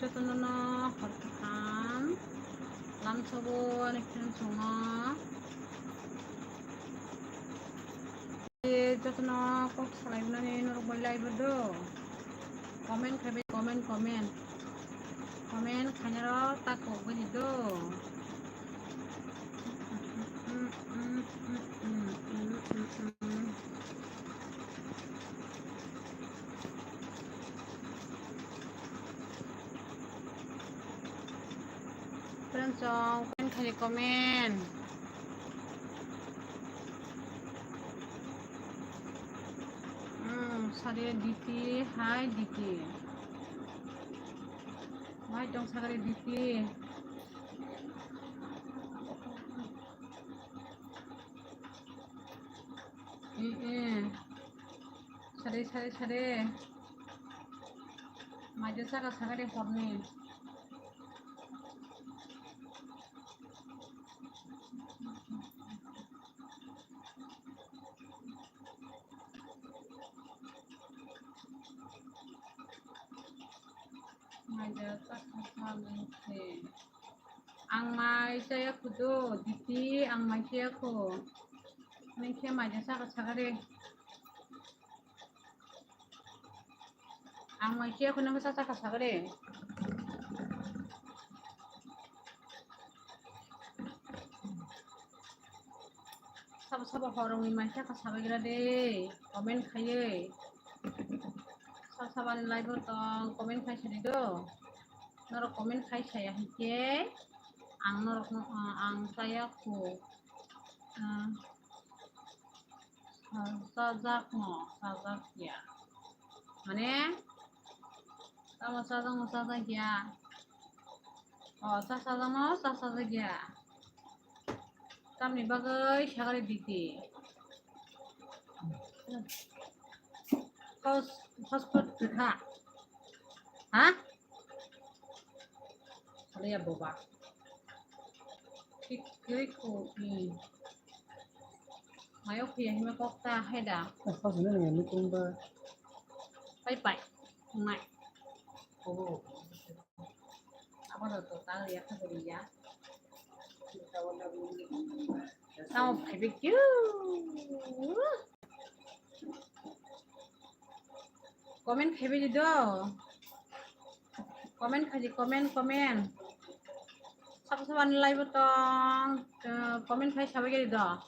jotono horkam lamsobo nekten songo jotono kok salaibnani norok live do komen khabe komen khanyaro tako bani do Perancong, komen kali komen. Sari Diti, hai Diti. Hai dong sari Diti. Sari. Maju sari horni. Ang may saya kudo Diti ang may saya ko nengke maja sagare ang may saya ko nang sagare sabo horong ni masya kasabagira de komen khaye saban live tong komen khai sadido noro komen khai saya hike ang noro ang saya ku sajak ya mane kamu sajak ya sajak ya kami bagai sagare diti hotspot ha ya boba kiri ko mayo kaya hime kokta heda pai ngai apa total ya ya sama barbecue komen khebe dido komen khaji komen saban live tong komen khai sabage dido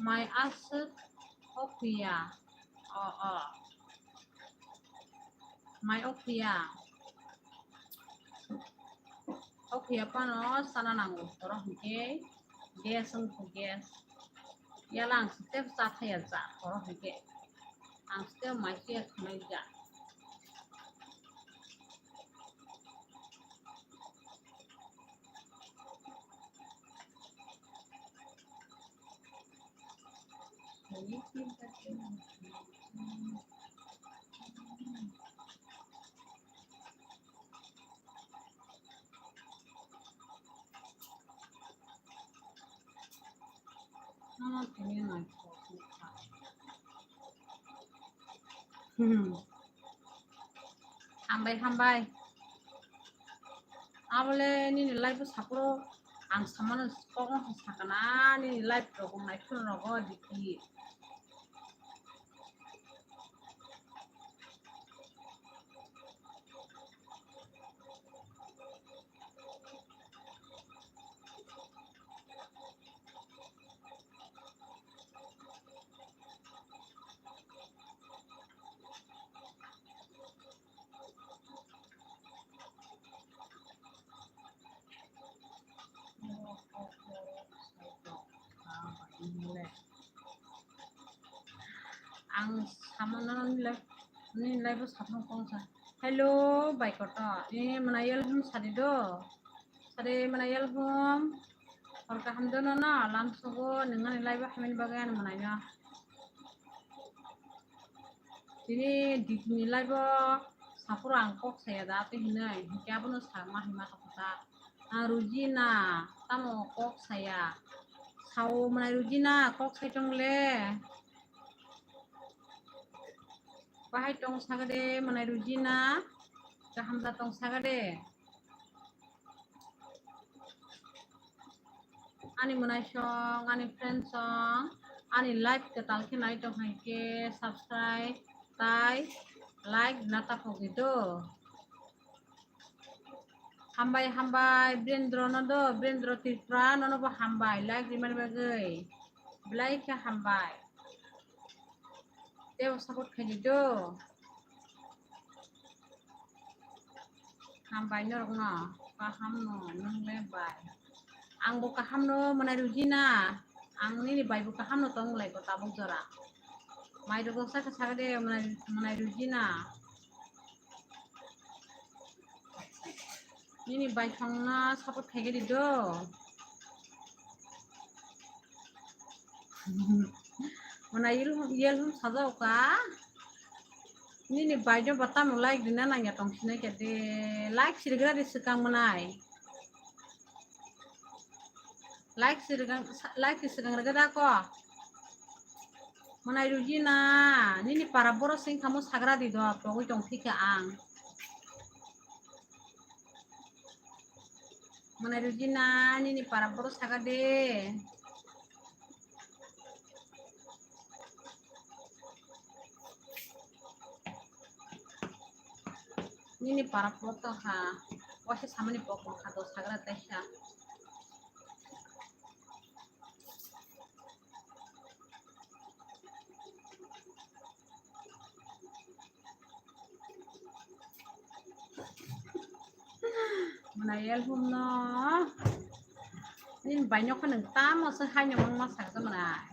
my asset opia my opia pano sana nangu oroh hike gas yalang step sate ya za oroh hike ang step masih meja hambai abole ni live sapro ang samana kok sakana ni live rokong nai phun rogo diki ang samana ni live sapro kongsa hello baikota manayal hum sadido sare manayal hum orka hamdono na lamsogo dengan live hamil bagan manaya ini di live sapro angkok saya dati hinai hikabono sama hima kapata rujina tamo kok saya sao manai rujina kok saya tongle bahai tong sagade manai rujina Kaham datang sagade. Ani munai song, ani friend song, ani live ke talke nai tong haike subscribe, tai, like nata gitu. Hambai Brindro nodo Brindro Tifra nono ba hambai like di mana bagai. Like ke hambai. Teo sakut kajido. Hambai no no paham no nang lebai. Ang buka ham no menarujina. Ang ini bai buka ham no tong mulai kota bujora. Mai do gosa ke sagade menarujina. Ini bai khangna sakut kajido. Menayil hum sajau ka. Ini baju batam like dina nanya tong sini jadi like sirgra di sekang menai like sekang regada ko menai rujina ini para boros sing kamu sagra di doa pokok tong fika ang menai rujina ini para boros sagade ini para foto ha wasi sama ni pokok atau sagra tesha menayel hum no ini banyak kan tam masa hanya masak sama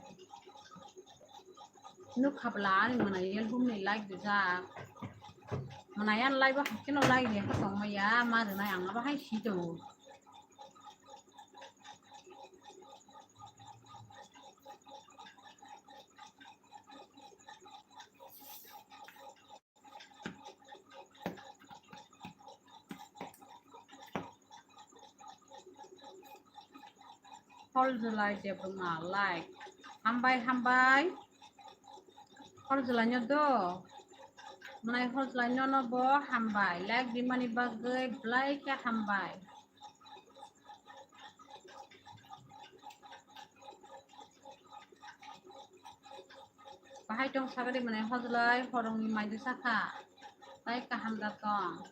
nuk kablan menayel hum ni like bisa Manayan like ba kino like dia ka maya ma de na yang ba hai si tu hol the like dia bunga like hambai hol the lanyo do Manai hol the lanyo no bo hambai like di mani bagai like ya hambai Bahai tong sagade manai hol the like horong ni mai de saka like ka ham da tong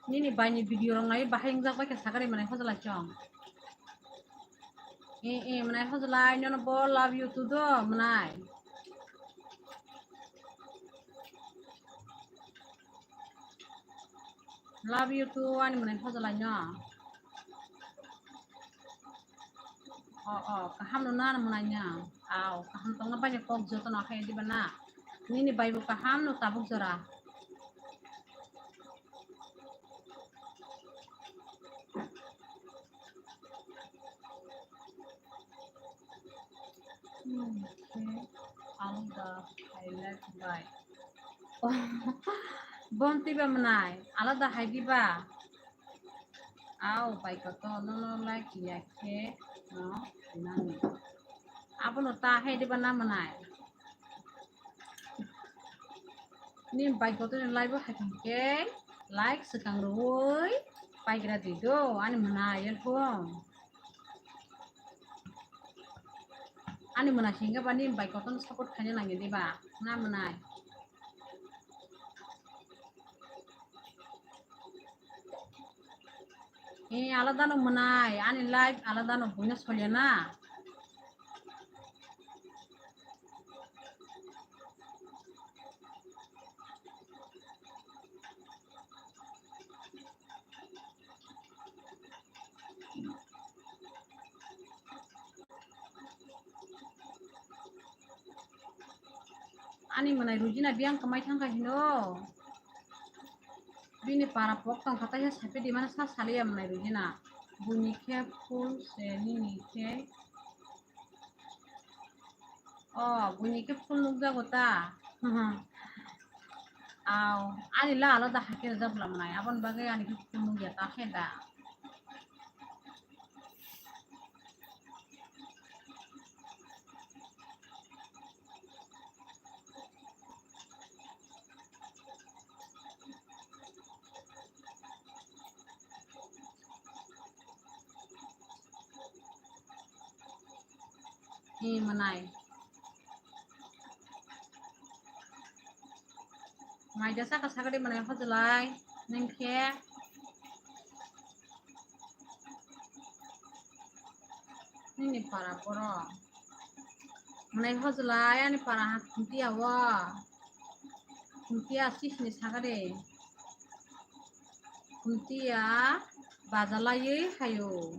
Ini banyak video orang lain bahaya yang zak pakai sagare mana hal chong. Mana hal lain nyono bo love you to do mana. Love you to ani mana hal lain nyo. Kaham nona mana nya. Kaham tong apa nya kok joto nak kayak di mana. Ini Bible kaham no tabuk jora. Alda highlight by bonti ba manai alada haidi ba bai ko to no like ya ke no nani apono ta haidi ba na manai ni bai ko to like ba haidi ke like sekang ruoi bai gra dido ani manai el pom Ani mana sehingga bani baik koton support kanya nangin di ba na manai alada no manai ani live alada no punya solya na Ani manai rujina biang kamai thangka hino Bini para potong katanya sampai di mana sah salia manai rujina bunyi ke full seni ke bunyi ke full nugga gota ani la alada hakir zabla manai abon bagai ani ke full nugga ta heda Ni manai. Mai jasa ka sagade manai hojlai nengke. Ni para poro. Manai hojlai ani para kuntia wa. Kuntia sis ni sagade. Kuntia bajalai hayo.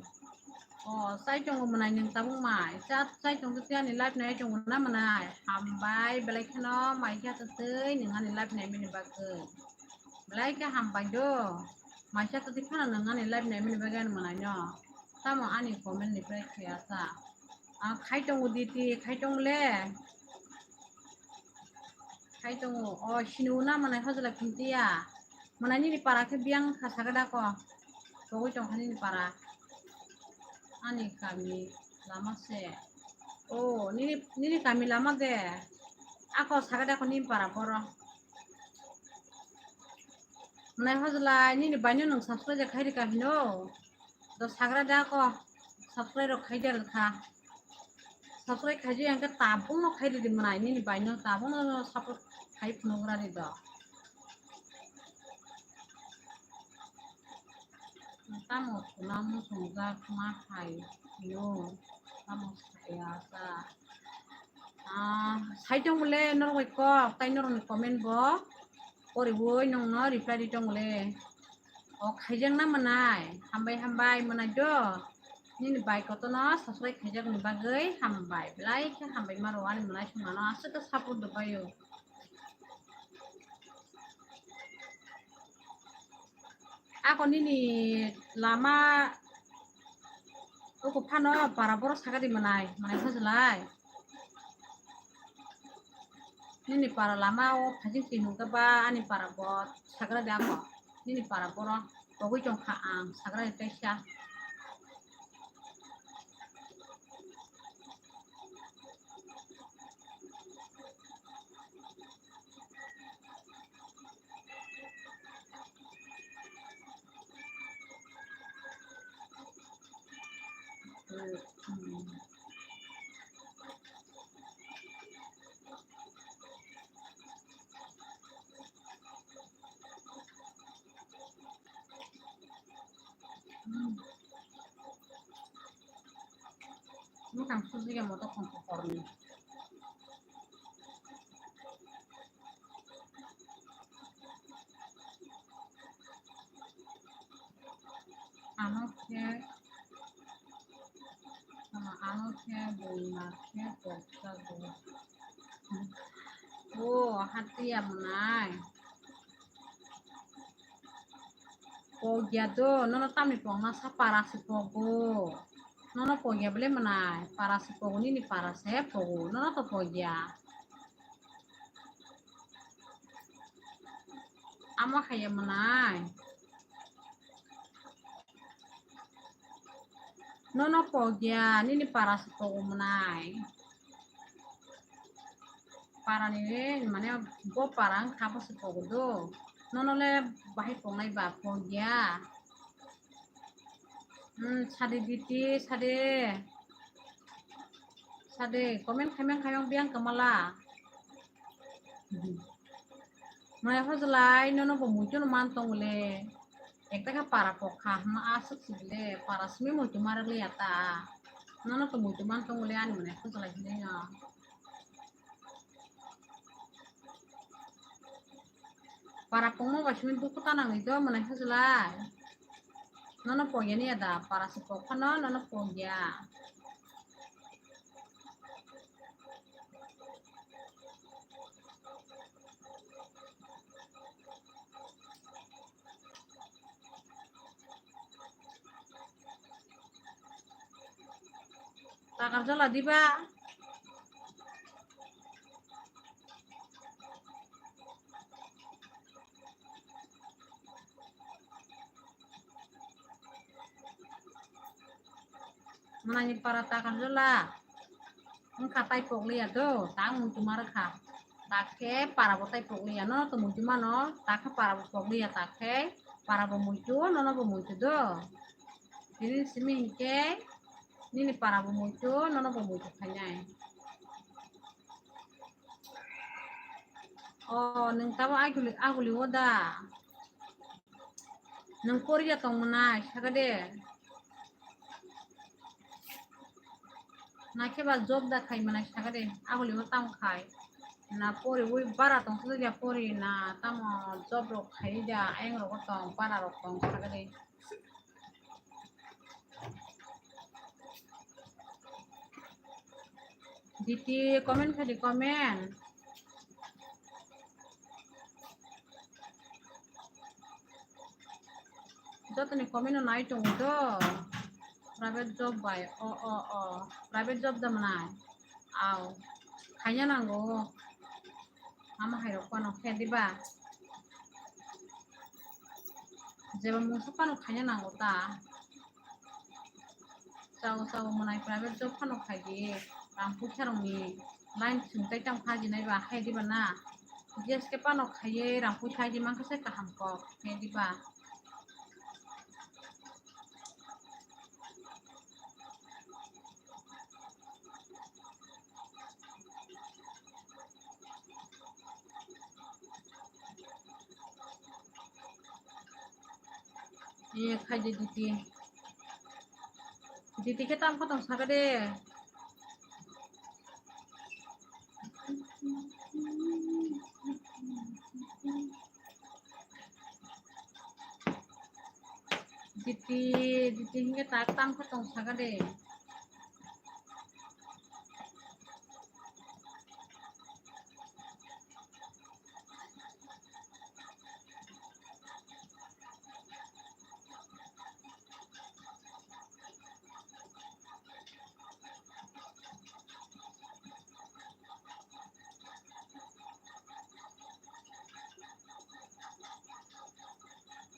Oh, saya cuma menanya tabung mai. Saya cuma tu ni live ni cuma mana mana. Hambai belai kena mai kia tertei dengan live ni mini bagai. Belai ke hambai do. Mai kia tertei kana dengan live ni mini bagai menanya. Sama ani komen ni pelak biasa. Khai cuma diti, khai cuma le. Khai cuma. Oh, sinuna mana hojla kuntia. Mana ni para ke biang kasagada ko. Kau cuma ni para. Ani kami lama se. Oh, ini kami lama deh. Aku sagada aku ni para poro. Menai hojla ini banyak nung subscribe je khai dikah no. Do sagada aku subscribe ro khai der kha. Subscribe khai yang ke tabung no khai di menai ini banyak tabung no subscribe khai punogra di do. Tamu namu semoga kemakai yo tamu saya sa saya jong le nor ko kai nor ni comment bo ori woi nong no reply di jong le o khaijang na manai hambai manai do ni bai ko to no subscribe khaijang ni bagai hambai like hambai marwan manai sumano asa to support do bayo. Aku ni lama aku pano para boros kagak di manai hojlai. Ini para lama kajing tinu ke ba ani para bot sagara di aku. Ini para boros pokoknya jong kaang sagara di tesya. Bukan susu yang mau kompor ni. Anu ke sama anu ke bunga ke koksa do. Oh, hati ya menai. Pogya do, nono tami pong nasa para si pogo. Nono pogya beli menai, para si pogo ni para se pogo, nono to pogya. Ama kaya menai. Nono pogya, ni para si pogo menai. Para ni mana go parang kapo si pogo do. Nono le bahit pong nai ba pogya. Sade diti sade komen kayang biang kemala. Mai hojlai nono pemuncul mantong le. Ekta ka para pokha ma asuk sile para smi mo tumar le ata. Nono pemuncul mantong le ani mana hojlai hinga. Para pomo basmin buku tanang itu mana hojlai. Nono pogya ni ada para si pokha nono pogya. Tak kerja lah di ba. Menanya para tak kerja lah. Katai poklia do, tang cuma rekha. Take para botai poklia no temu cuma no, take para poklia take para pemuncul no pemuncul do. Ini semingke Nini para bumucho, nono bumucho kanyai. Oh, neng tawa aguli oda. Neng Korea tong mana, sagade. Nake ba job da kai mana sagade, aguli otam kai. Na pori ui bara tong sudah dia pori na tamo job ro kai dia aeng ro tong para ro tong sagade. Diti komen kadi komen. Jatuh nih komen naik tong do. Private job bay. Oh. Private job da mana? Aw. Kanya nanggo. Mama hayo kono kedi ba. Jeba musuh pano kanya nanggo ta. Sawo mana private job pano kadi. Rampu charong ni. Lain suntai tang kaji nai ba kedi ba na. Jes ke pano kaye rampu kaji mangkase kaham kok kedi ba. Iya kaji diti kita am potong sagade. Diti hingga tak tam potong sagade.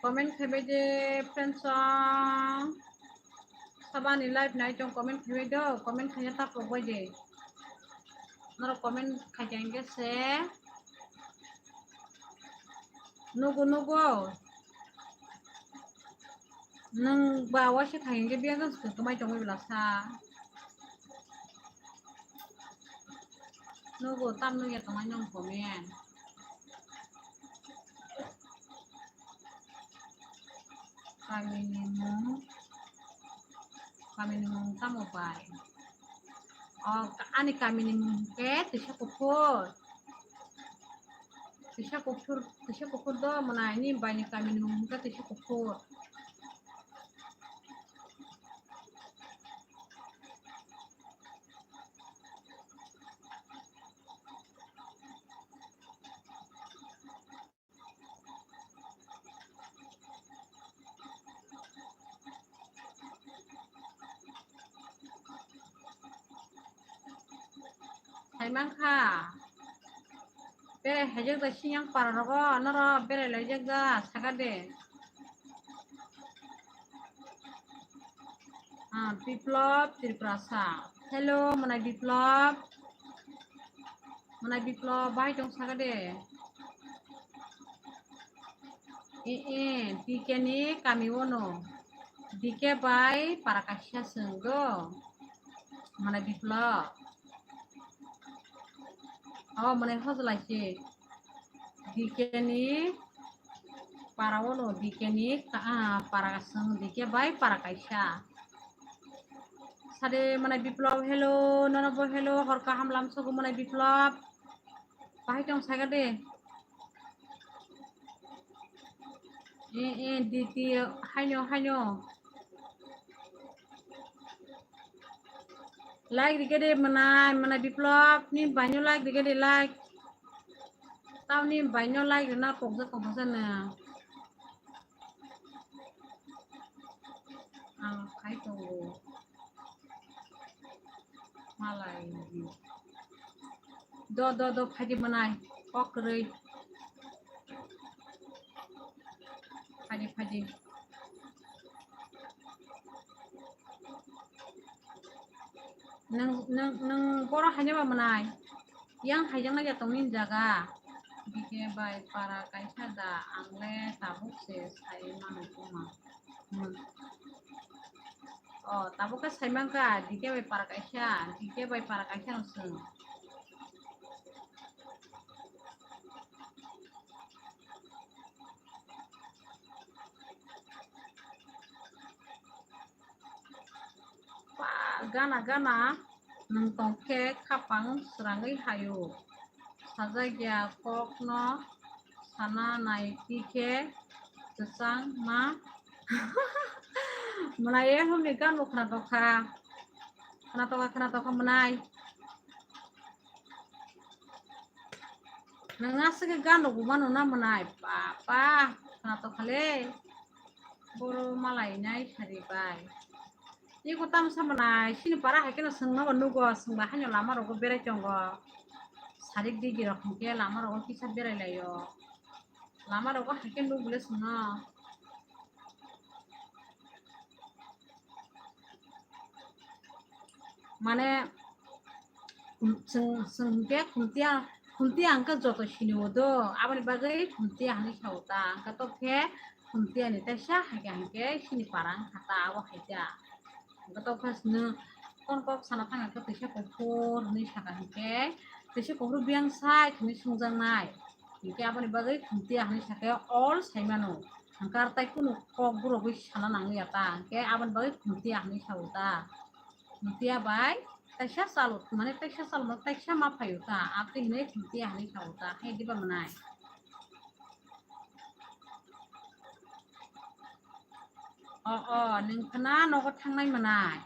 Comment khebe je friends sabani live nai tong comment khebe do comment khanya ta pogoi je naro comment khajenge se nugo nang bawa se khajenge biagan se kamai tong bila sa nugo tam nu ya tong anyong comment kami nimung tamu bai. Oh, ani kami nimung ke tisha kupur do mana ini banyak kami nimung ke tisha kupur. Hai mangka. Bere hajak da sinyang para rogo noro bere lejak da sagade. Biplop Triprasa. Hello, mana Biplop bahai dong sagade. Dike ni kami wono. Dike bai para kasya senggo. Mana Biplop. Oh, mana hozlai sih. Dike ni para wono, dike ni para seng dike bai para kasya. Sade mana Biplop hello, nonobo hello, horka hamlam sogo mana Biplop. Bahai dong sagade. Diti hanyo. Like digede mana Biplop ni banyak like digede like. Tao ni banyak like na poksa na. Kai tunggu. Malai. Do phaji manai. Pokrai. Phaji. Nang poro hanya ba manai. Yang hajang na jatongin jaga. Dike bai para kaisa da angle tabuk se sai mang kuma. Tabo ka saimang ka dike bai para kaisa dike bai para kaisa nusung pa gana gana nung tongke kapang serangai hayu sajagya kok no sana nai dike sesang ma menai humni kan lo kena toka menai nangase ke gan lo gumano na menai papa kena toka le boro malai nai sari bai ni ko tam sa menai sini para ha kena sengna banu go sengba hanyo lama ro go berai chongo sarik di giro ke lama ro kisa berai layo lama ro go ha ken lu bule sengna মানে sengke kuntia angka joto sini wodo abani bagai kuntia hani sauta angka to ke kuntia ni tasha hake sini parang kata awa haja angka to pas ne kon kok sana tanga ke tasha kopur ni saka hake tasha kopur biang sai ni sungjang nai hake abani bagai kuntia hani saka all saimano angka tai kuno kok buro bai sana nangu yata hake abani bagai kuntia hani sauta Mutia bai, tasya salut, mana tasya salut, tasya ma payuta, apa ini mutia hani sauta, hai di menai. Neng kena nogo tangnai menai.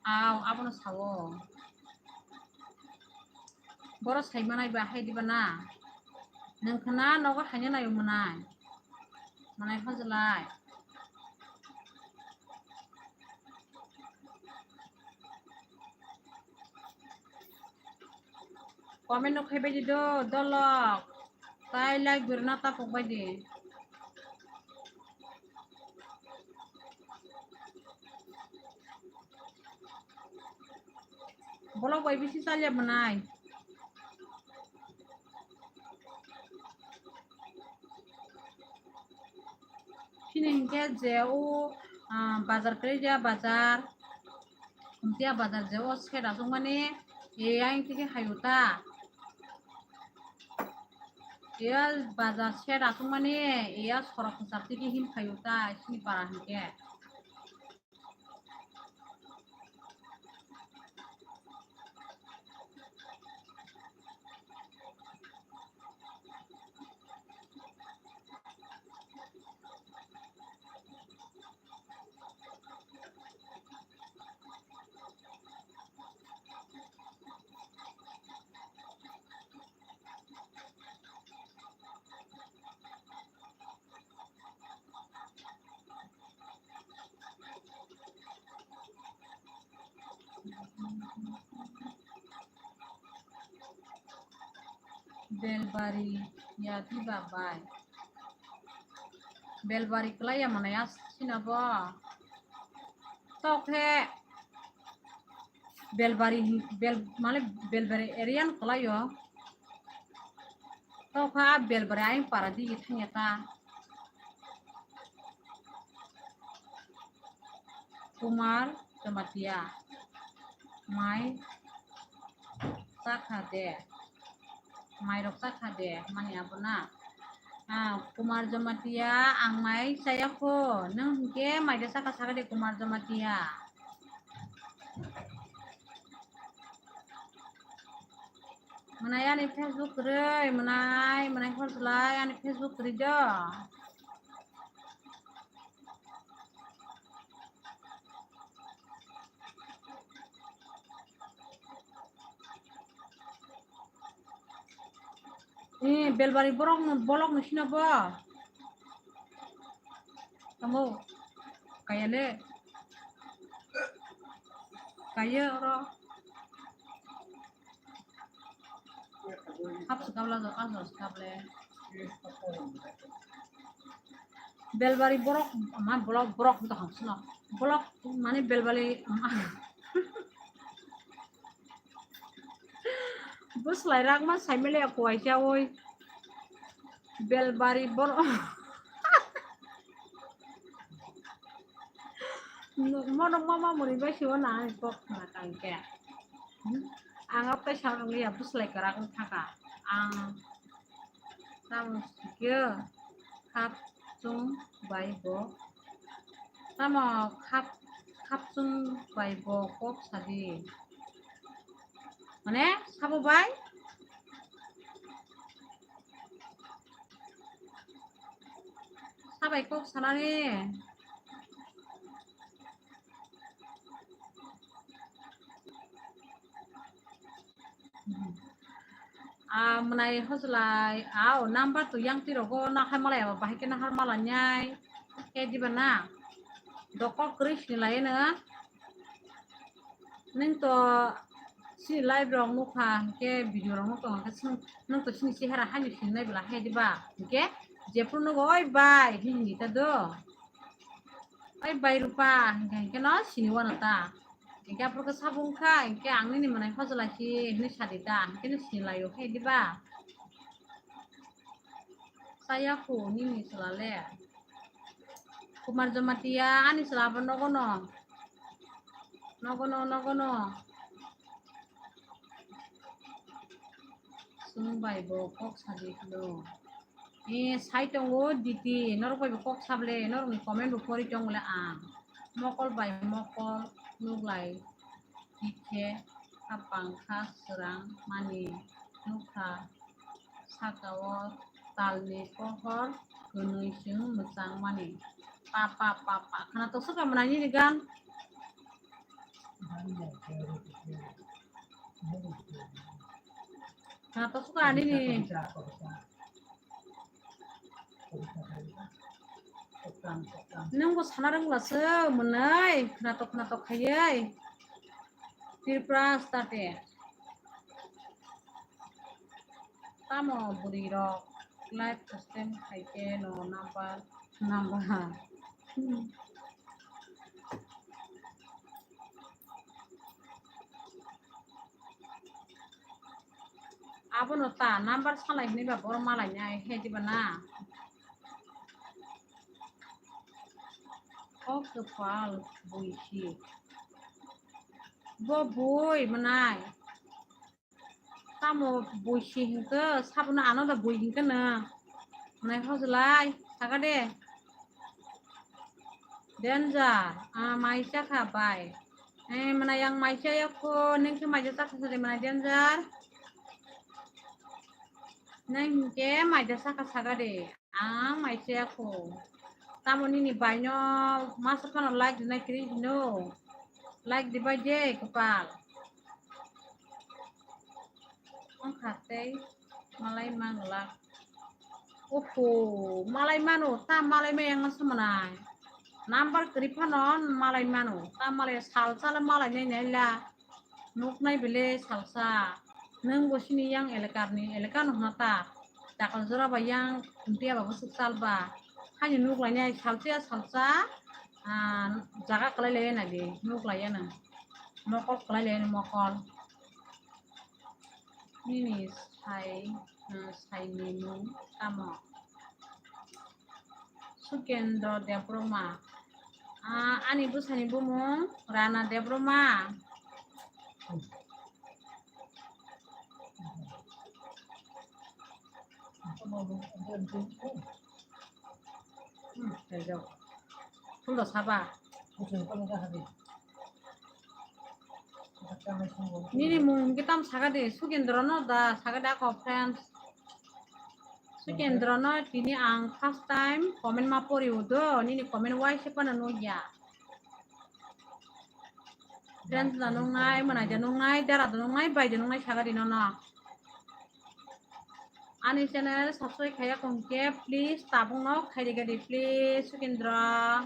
Apa no sawo. Boros hai menai bah hai di bana. Neng kena nogo hanya nayu menai. Menai hazelai. Komen no khebe di do dolok tai lai gurna ta pok bai di bolok bai bisi salya menai sini hingke jeu bazar kerja bazar kuntia bazar jeu skeda sung mane yang tike hayuta ya bazar skeda sung mane ya sorok kusar tike him hayuta sini parah hingke belbari ya tiba bai belbari kelai ya mana ya sinabo tokhe belbari male belbari erian kelai yo tokha belbari aing para di thanyata kumar jamatia mai sakhade mai rok sakhade mani abuna kumar jamatia ang mai saya ko nang hingke mai desa kasakade kumar jamatia menai ani Facebook re menai horselai ani Facebook rijo belbari bolok nusina bo kamu kayale kaya ro hap sekabla zo aso sekable belbari borok ma borok to hamsno bolok mane belbari bus lairak ma saimele ko aisya oi belbari borok mama muriba siwa na kok na kangke ang apa sarang liya puslai karakun thaka ang tam sikyo kap chung bai bo tamo kap chung bai bo kok sadi mane sabo bai sabai kok sanani menai hoslai number tu yang tirogo na malay bahai ke nahar malanyai ke di bana dokor kris nilai na neng to si live rong mukha ke video rong mukha ke neng to sini si hara hanyu sini nai bela he di ba ke jepur no oi bai hingi ta do oi bai rupa ke no sini wana ta ke apro ke sabung kha ke angni ni menai hoslai ki ni sadida ke ni sini layo he di ba saya ku ni selale kumar jamatia ani selaban nogono sung bai bo kok sadi lo sai tongo diti nor bai kok sable nor ni comment bu pori tong la mokol bai mokol nuglai dike kapang khas serang mani nukha sakawo talni pohor gunung sing mesang mani papa karena tuh suka menanya nih kan karena tuh suka ini nih nunggu sanarang lah menai karena tuh kayai tirpras tadi tamo buriro live system kayak no nambah apa nota number salah ini bapak orang malahnya he di mana oh kepal buisi boy menai kamu buisi ke sabuna anu da buisi ke na menai hoslai saka deh danger maisha kabai menai yang maisha ya ko neng ke maisha tak sari menai danger neng ke maisha saka deh maisha ko tamu ini banyak masukkan like di naik no like di baje kepal kate malai manglak malai manu tam malai me yang semenai number kripanon malai manu tam malai salsa malai nela nuk nai bele salsa neng bosini yang elekan nata takal zura bayang dia bagus salba hanya nuk lainnya salsa jaga kelele na di nuk lainnya mokol kelele mokol ini sai minum tamo sukendro debroma ani bu sani bu mo rana debroma Sudah sabar. Ini mungkin kita sagade sukendrono da sagade ako friends. Sukendrono ini ang first time komen mapori udo ini komen wai siapa nanuya. Friends nanungai mana janungai darah nanungai bai janungai sagade nono. Ani channel subscribe kaya kongke please tabung no kaya gadi please sukendra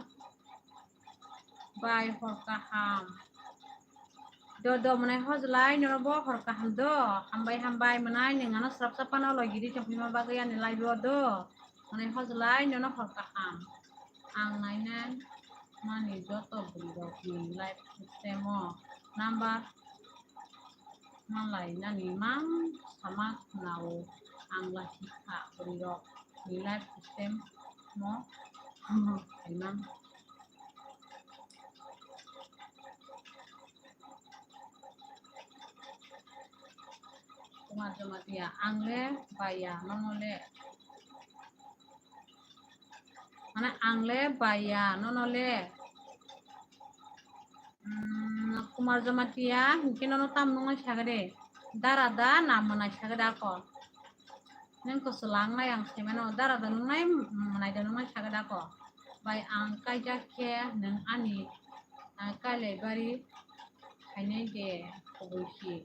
bye horkaham do menai hozlai nyobo horkaham do hambai menai ningano srap-sapano lagi di cokima bagayan nilai do menai hozlai nyono horkaham ang nainan mani joto berido nilai sistemo nambah malai nani mang sama nau ang lasika berido nilai sistem mo emang Kumar jamatia angle baya nonole mana angle baya nonole Kumar jamatia hinkin nono tam nongo sagade darada namana sagade ako neng ko selang na yang semeno darada nongai manai da nongai sagade ako bai ang kaija ke neng ani kale bari haine ge kobushi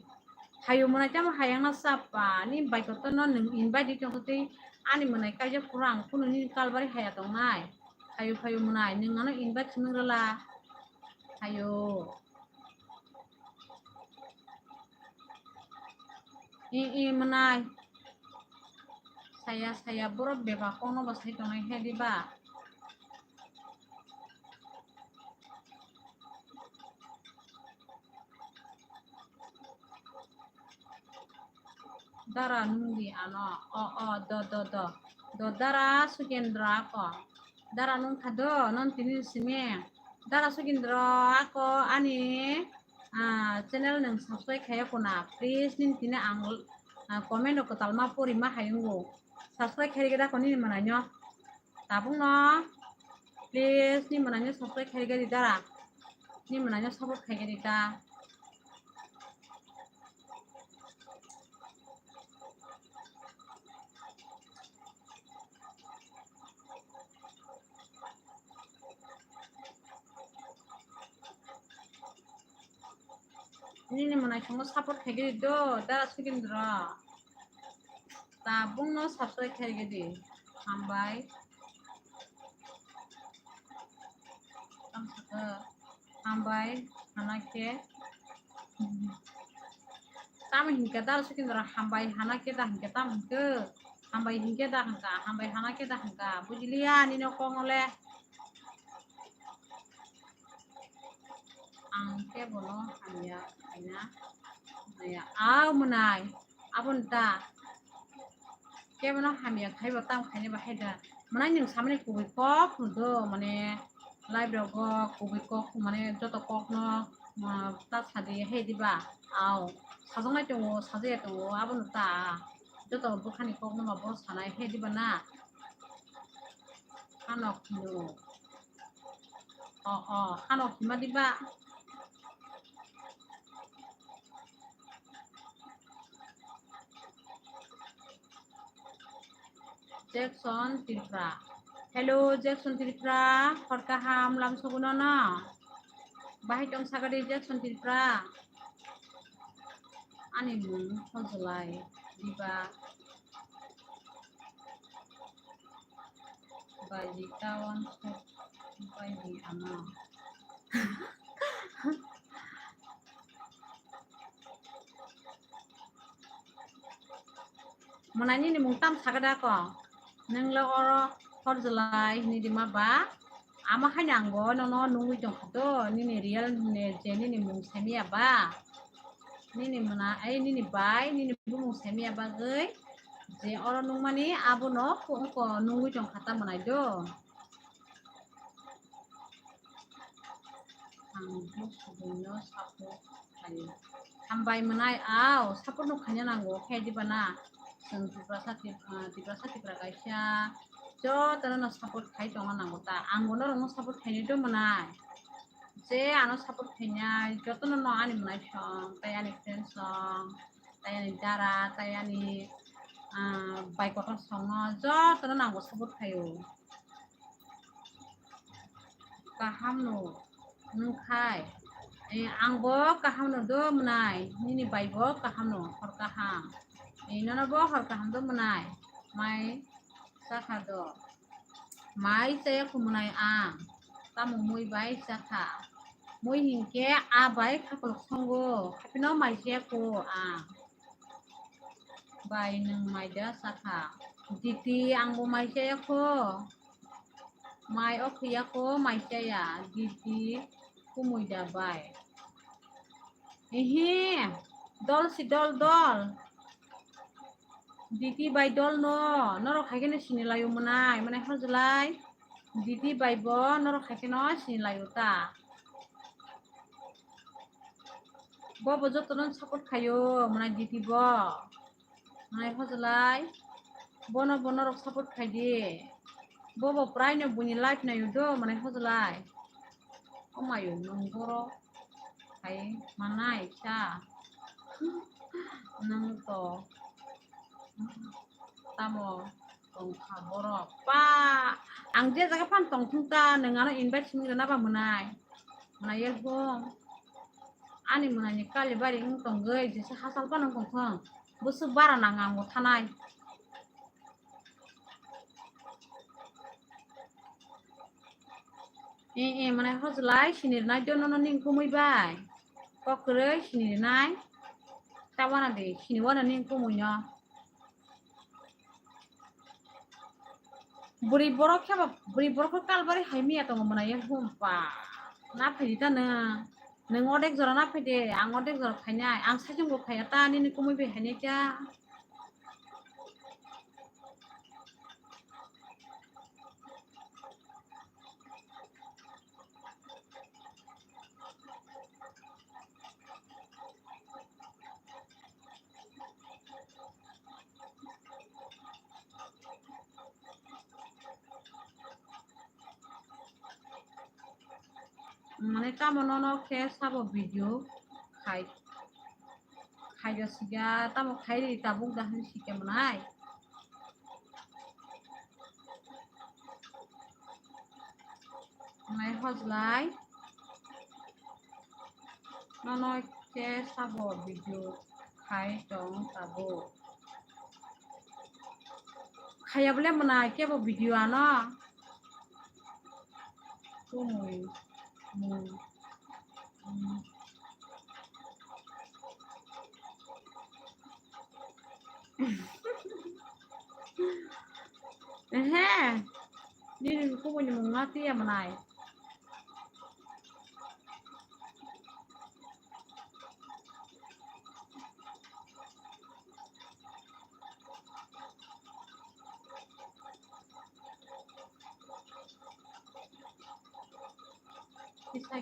hayo mana jam hayang na sapa ni bai ko to no neng invite di tong te ani manai kaija kurang kuno ni kalbari haya tong nai hayo manai neng ano invite senengla hayo menai saya borok beba kono basai tongai hedi ba dara nunggi ano do dara sukendra ko dara nung khado non tini sime dara sukendra ako ani channel nang subscribe kaya ko na please nin tini ang comment ko talma puri ma hayungo subscribe kaya kita ko ni mananyo tabung no please ni mananyo subscribe kaya kita dara ni mananyo support kaya kita ini mana cuma support kayak gitu dah sekian dra tabung no subscribe kayak gitu sampai anaknya tam hingga dah sekian dra sampai anaknya dah hingga tam ke sampai hingga dah hingga sampai anaknya dah hingga bujilian ini kong oleh angke bono hanya ya menai abun ta ke bono hanya kai batam kai bahai da mana yang samne kubi kok do mane live go kubi kok mane joto kok no ta sadi he diba au sajong nai tongo saje tongo abun ta joto bukhani kok no mabo sanai he diba na hanok no hanok ma diba Jackson Tirpra. Hello Jackson Tirpra. Horkaham lam sugunana. Bahai tong sagade Jackson Tirpra. Ani mung hojolai diba. Baji kawan baji ama. Menanya ni mung tam sagada ko. Neng lo oro hojolai ni di maba. Ama hanyanggo no nunggu jong kado ni real ni jeni ni mung semia ba. Ni mana ni bai ni mung semia ba gai. Je oro nung mani abu no ko nunggu jong kata manai do. Anggo subuno sapu kayu. Sampai menai au sapu no kanya nanggo he di bana. Seng tiprasa kaisya. Jo tanah support kai tongan anggota anggono rongo support kai itu menai je ano support kainya joto no ani menai song tayani friend song tayani dara tayani baik kotor song jo tanah nanggo support kayo kaham no nungkai anggo kaham no do menai nini baibo kaham no hor kaham nono bo hor kaham do menai mai sakado mai saya kumunai tamu mui bai saka mui hingke bai kapal songgo kapino mai saya ko bai neng mai da saka diti anggo mai saya ko mai okya ko mai saya diti kumui da bai dol si dol Diti by dol no noro khakene sinilayo munai mane hojlai diti by bo noro khakeno sinilayo ta bo bojo tonon support khayo mane diti bo Manai hojlai bono rok support khaidi bobo prai no buni life na yudo manai hojlai omayo nonggoro hai manai sa nang to tamo tongkha borok pa ang je jaga pan tongthung ta nangano invite singre na ba manai manai elbom ani manai kali bari ng tonggoi jesa hasal pa nang tongthang busu bara nangang mo thanai manai hojlai sinirnai dono ning kumui bai kokroi sinirnai tawana de siniwana ning kumui no buri borok kheba buri borok kalbari haimiya tongo manai elbom pa na phedita na nang odek jora na phede ang odek jora khainai ang sajung bo khaya ta ni kumui be hainai ta মানে tamono ke sabo video khai jo siga tamo khai ri tabuk dah ni sike manai manai hojlai nono ke sabo video khai tong tabo khaya bole manai ke bo video ano kumui ni kumui ni mungati ya manai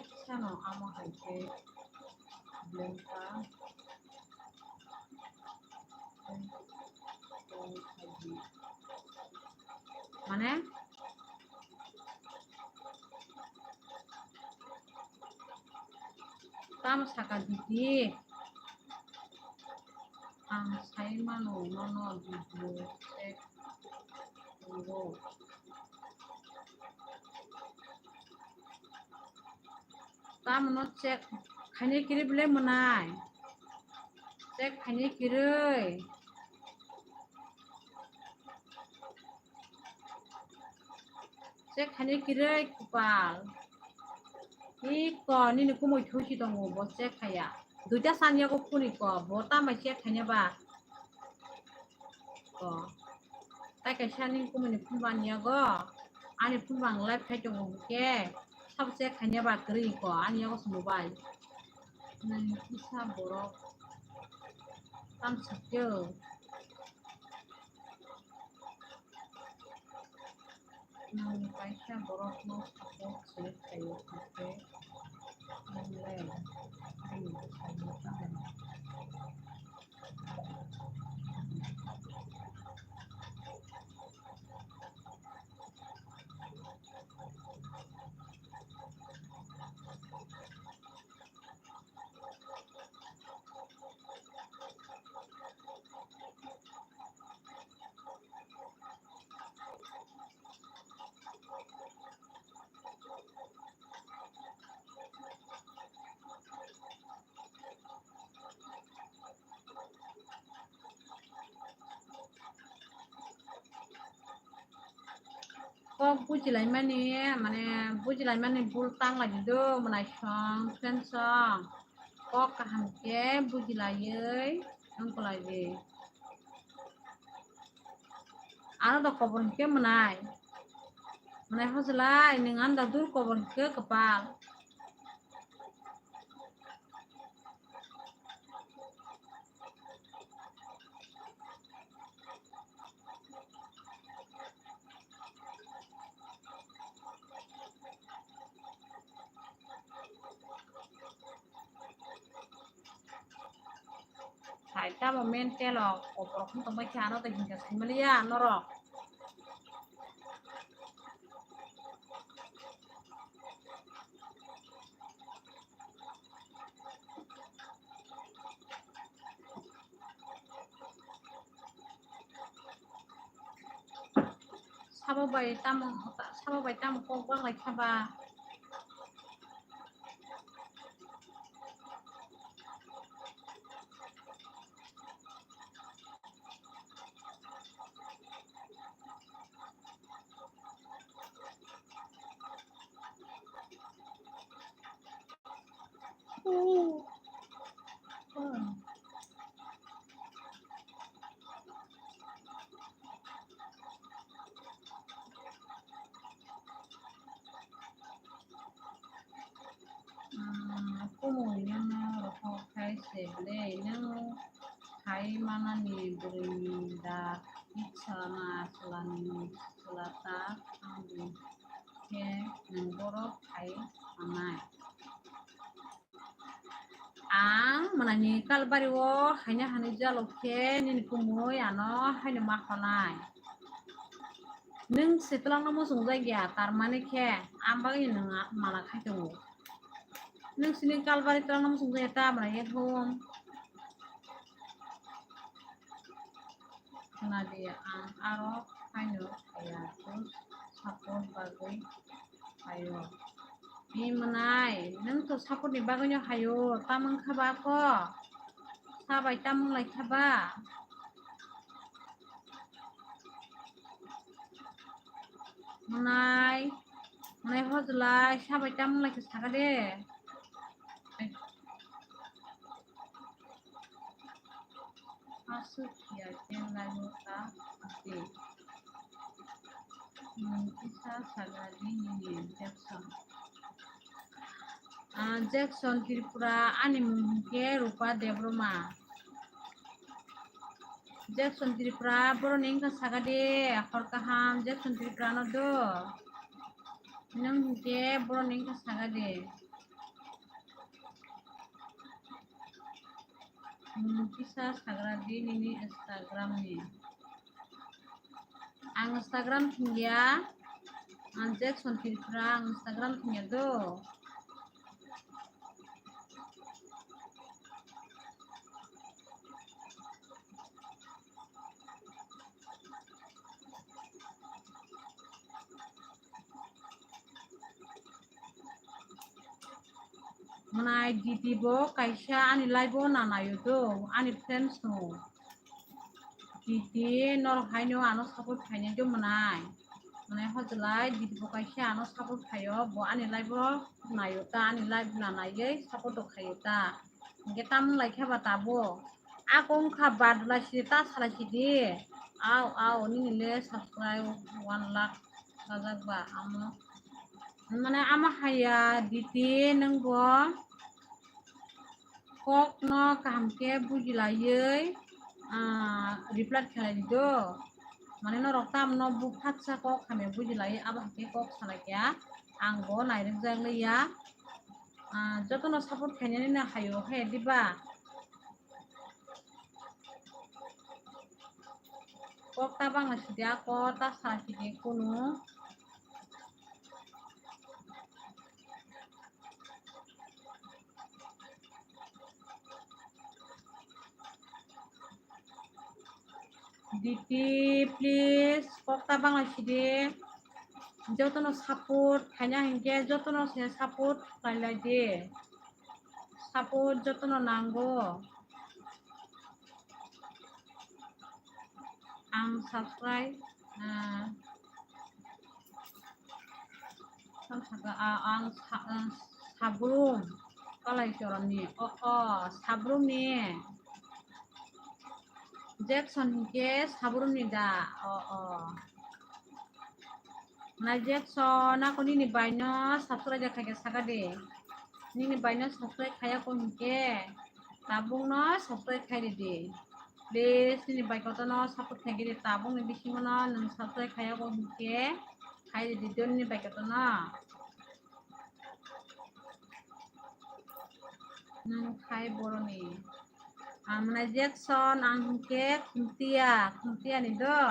kisah no amo haike blenka মানে tam saka didi ang sai mano nono video cek tunggu tam no cek khani kiri bele manai cek khani kiroi cek khani kiroi kupal ko ni ko moi thusi tongo bo cek khaya duita sanya ko phuni ko bo ta mai cek khanya ba ko tai ka shani ko moi phun ban ya go ani phun bang live khai tongo ke sab cek khanya ba kri ko ani ya ko mobile nang isa borok tam sakyo nang paisa borok no support select kayo kate nang le ay sayo tahan ko bujilai mani bul tang lagi do manai song friend song ko kaham ke bujilai ang ko lagi ano do kobon ke manai hojlai ningan da dur kobon ke kepal tamo mentelok oprok to ba chano ta hinga simaliya norok sabo bai tamo ko bang lai khaba kumu yang rokok kai seble yang kai mana ni berinda ichana selata ambi ke nenggoro kai anai ang menanyi kalbari wo hanya jalo ke ni kumu ano hanya makanai neng setelah namu sungai ya tarmane ke ambang ini neng mana kai tuh neng sini kalbari telah namu sungai ta menanyi home na dia ang arok kayo kaya terus sapon bagoy kayo ni manay nang to sapon ni bagoy nyo kayo tamang kaba ko sabay tamang lay kaba manay hodlay sabay tamang lay kasaka de masuk ya lalu tak pasti bisa sagadi ini Jackson Tripura ani mungkin rupa Debroma Jackson Tripura boro ningka sagade kaham Jackson Tripura no do nang ke boro ningka sagade bisa sagradi ini Instagram nih ang Instagram tinggia ang Jackson Tripura ang Instagram tinggia do manai ditibo kaisa ani live na yudo ani friends no diti nor haino ano support khaine jo manai hojlai ditibo kaisa ano support khayo bo ani live na yuta ani live na naye support khayo ta nge tam lai khaba tabo akong khabar la sita sala sidi aw ni le subscribe 1 lakh sajak ba amo mana ama haya diti nengbo kok no kamke bujilayei reply khalai do mane no roktam no bu phatsa kok kame bujilai aba ke kok salakya anggo nairek jangle ya joto no support khainani na hayo he diba kok tabang asidia ko ta sakide kunu Diti please kok tabang aside jotono support hanya hingga jotono saya support kala de support jotono nanggo ang subscribe ang sabrum kalai coron ni sabrum ni Jackson ke sabrum ni da na Jackson aku ni banyak subscribe kaya sagade ni banyak subscribe kaya ko ke tabung no subscribe kaya de please ni baik ko no support kaya de tabung ni bisi mo no nang subscribe kaya ko ke kaya de don ni baik ko no nang kaya boro ni Mana Jackson angke kuntia nih do.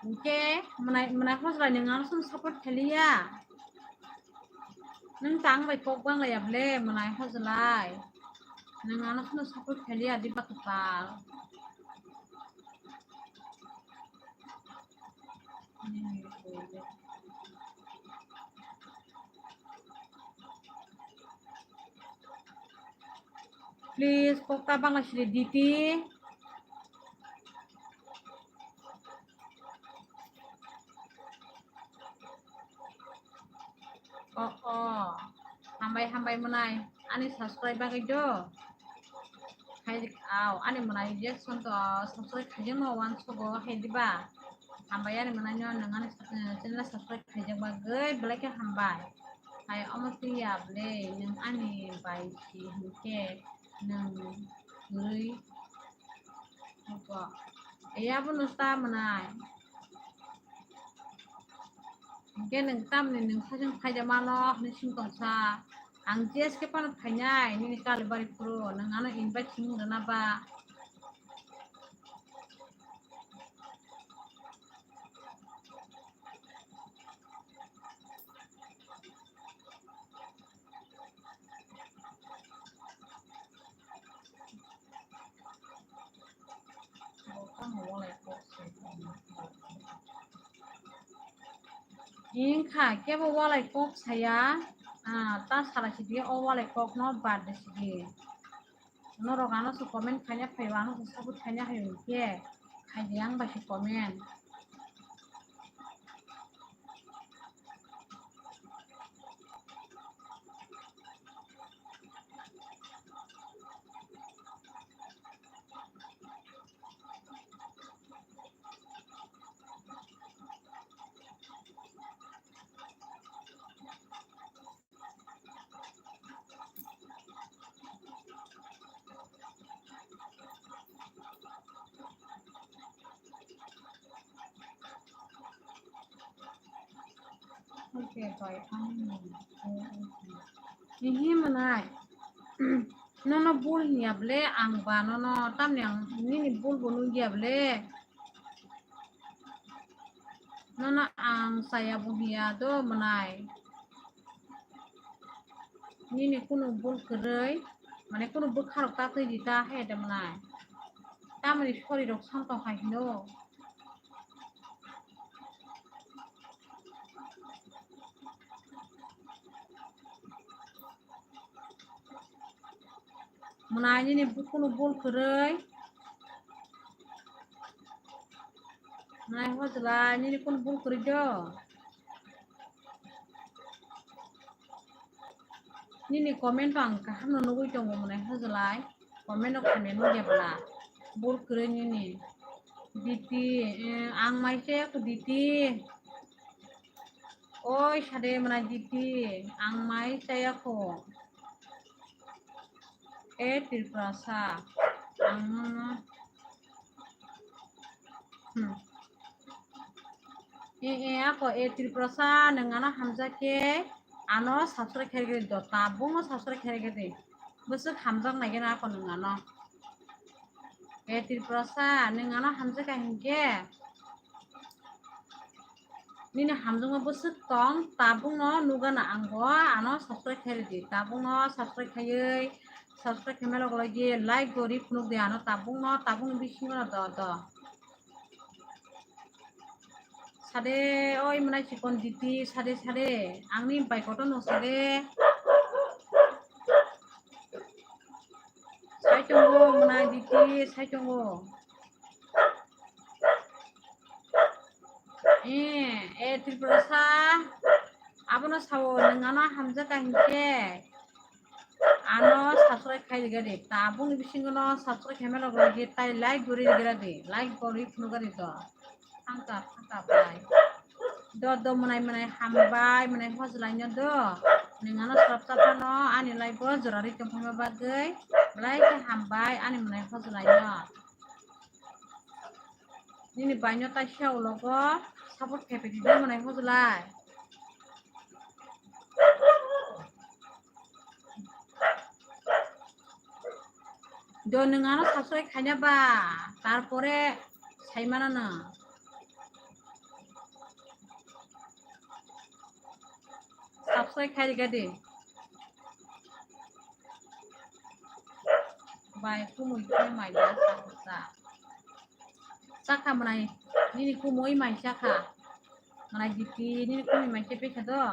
Oke, mana kau selain yang langsung support kalian. Neng tang baik kok bang lah ya ble, mana kau selai. Neng langsung support kalian di bakal. Please, kok tabang lah sudah diti. Oh, hambai menai. Ani subscribe bagi do. Hai ani menai Jackson to subscribe kaje mau wan sogo hai di ba. Hambai ani menanya dengan channel subscribe kaje bagai belaknya hambai. Hai omati ya ble neng ani bai si hike neng guri. Apa? Iya pun usta menai. Mungkin neng tam neng sajeng kaje manok neng singkong sa. Ang jes ke pan phanyai ni kali bari pro nang ana invite sing dana ba ing kha ke bo walai kok saya ta sara sigi o walai kok no bad sigi no rogano su comment khanya phaiwano su sabut khanya hayu ke khayang ba su comment oke baik ini menai nono bul nya ble ang ba nono tam yang ni bul bulu ya ble nono ang saya buhia do menai ni kuno bul kerei mane kuno bul kharok ta tei dita he de menai tamani sori rok santo haino menai ni kuno bul kerei menai ho jela ni kuno bul kerei do ni komen bang kaham no nugui tongo menai ho jela komen ok kane no gebla bul kerei ni diti ang mai se aku diti oi sade menai diti ang mai saya ko tirprasa ang ako tirprasa nengana hamza ke ano subscribe kherge do tabung subscribe kherge de busuk hamjang nagen ako nengano tirprasa nengano hamza ka hinge nini hamjang busuk tong tabung no nugana anggo ano subscribe kherge de tabung no subscribe khaye subscribe kemelo lagi like gori punuk de ano tabung bisingo do sade oi menai sikon diti sade angni baikoto no sade sai tunggu menai diti sai tunggu tirprasa abono sawo nengano hamza ka hinke ano subscribe khai gade tabung bisingo no subscribe kemelo lagi tai like gori gade like gori punuk gade do hangkap bai do menai hambai menai hojlainya do ningano sarapsapano ani laibo jorari kemphama bagai belai ke hambai ani menai hojlainya nini banyo tasya ulogo support kepedi do menai hojlai do ningano subscribe khanya ba tarpore saimana na subscribe khai gade bai kumui ke mai da sa saka manai nini kumui mai saka manai diti nini kumui mai ke pesa do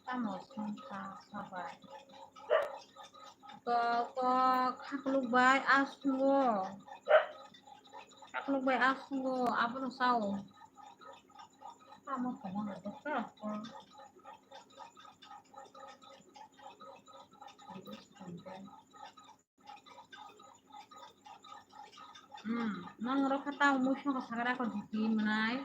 tamo sunta sabai ko khakluk bai asungo abono sao tamo komang do ka nang ro kata musuh ko sagara ko diti manai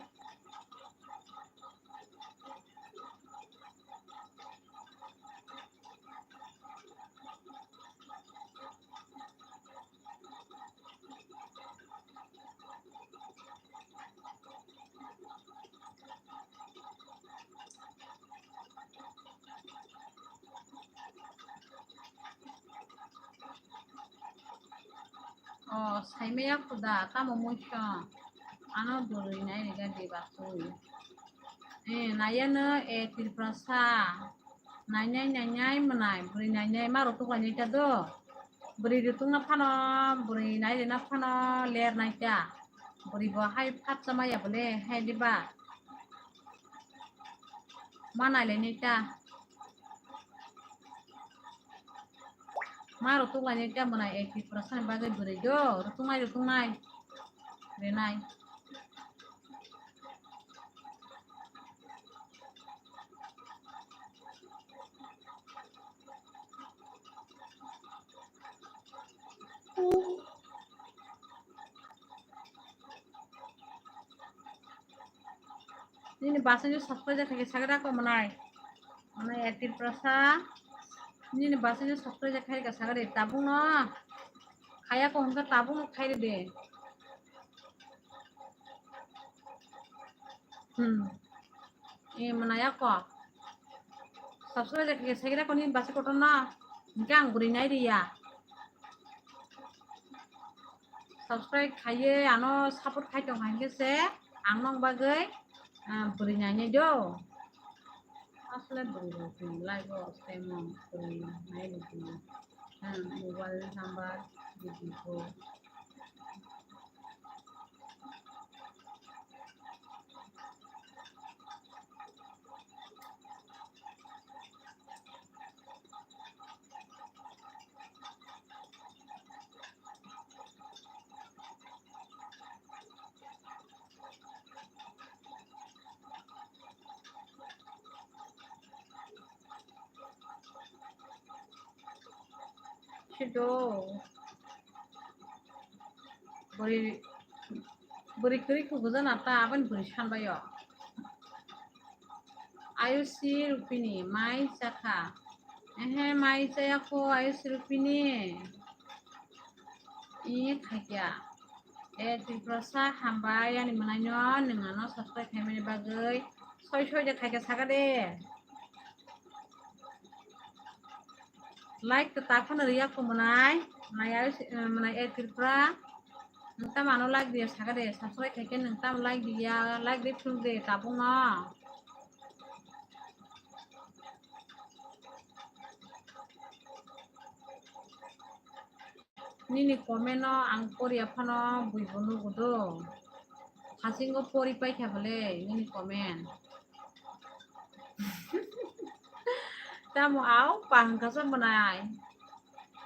saimaya kuda tamo musuh ano duri nai ga de basui nayana tilprasa nanyai menai beri nanyai maro tu kanya ita do beri dutung na pano beri nai na pano ler nai ta beri bo hai phat sama ya bole hai diba mana le ni ta maro tu kanya ita menai tilprasa bagai beri do rutung nai renai ini bahasanya subscribe kayak sagara ko manai etir prasa ini bahasanya subscribe kayak sagara tabung no kaya ko hunka tabung khai de manaya ko subscribe kayak sagara ko ni bahasa koton na gang buri nai dia subscribe khaye ano support khai tong hange se angnong bagai beri nyanyi do asli beri like stemong beri naik di mobile sambar gitu Sido beri kiri kugusan ata apan beri sanbayo ayusi rupini mai saka mai saya ko ayusi rupini ini kaya tilprasa hambai yang dimenanyo nengano subscribe kami bagai soy je kaya saka deh like tetap kan ria ko menai tilpra nta mano like dia saka deh subscribe kaya nta like dia like dia thung deh tabung no nini komen no ang pori apano buibonu gudo hasingo pori pai khabale nini komen tamu au pang kasa menai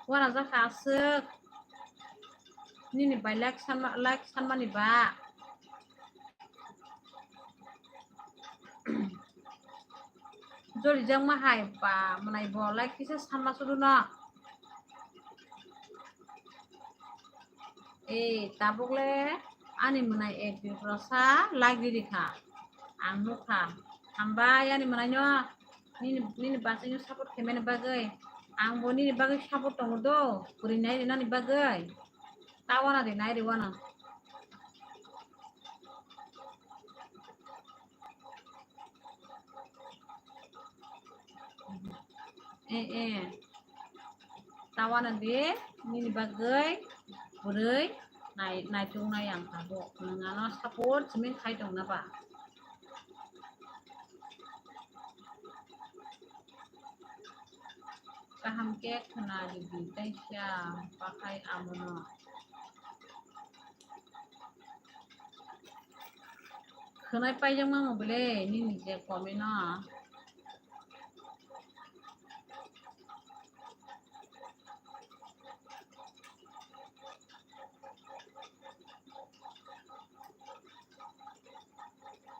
wana za kasek nini bai like san mani ba joli jang mahai pa manai bo like kisa sama sudu na tabukle ani manai April prosa like di kha ang nu kha hambai ani manai nyo nini basi nyo support kemene bagai ang bo nini bagai support tongo do puri nai di nani bagai tawana di nai di wana tawana di nini bagai puri nai tung nai yang tabuk ngano support semin khai tong na ba kaham kek kena di Taisha pakai amono kenai pai jang mang bele nini je komena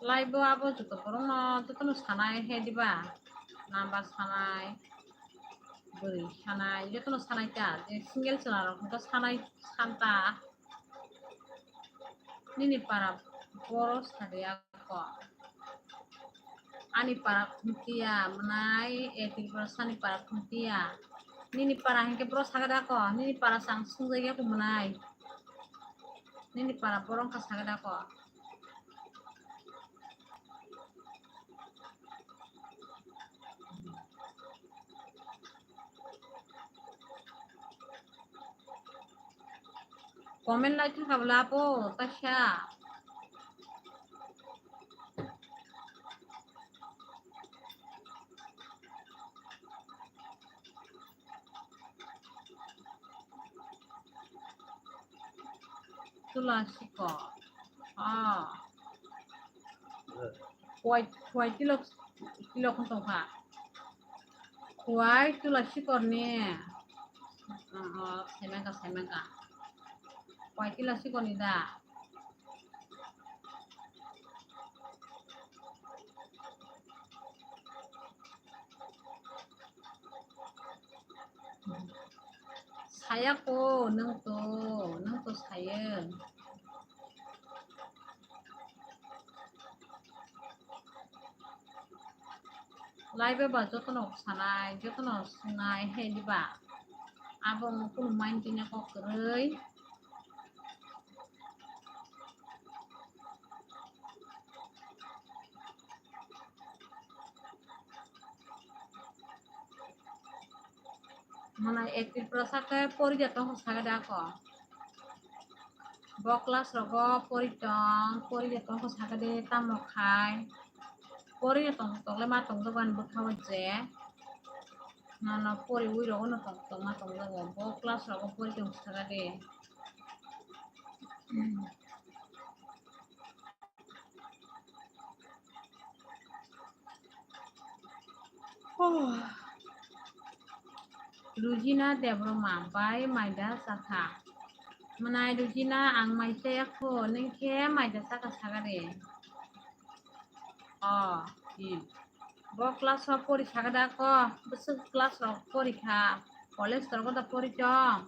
live abo juto porong no juto no sanai he diba namba sanai beri sanai juto no sanai ta single channel ko sanai santa nini para boros tadi ako ani para kuntia menai 80% ani para kuntia nini para hengke boros sagada ko nini para sang sungai aku menai nini para borong ka sagada ko komen like kabla po tasya tulasi ko kuai kilo kuntong ka kuai tulasi ko ni semangka kuai tulasi ko ni da saya ko nang to saya live ba jotono sanai jotono sunai he di ba abong kun main tinya ko kerei mana April prosa ke pori jatong sagada ko bo class rogo pori jatong ko sagade tamo khai pori jatong le ma tong ban bo khawa je na pori ui rogo no tong ma tong rogo bo class rogo pori jatong sagade Rujina Debroma by Maida Saka Manai Rujina ang mai saya ko nengke Maida Saka sagade bo class ro pori sagada ko besu class ro pori kha college ro da pori chong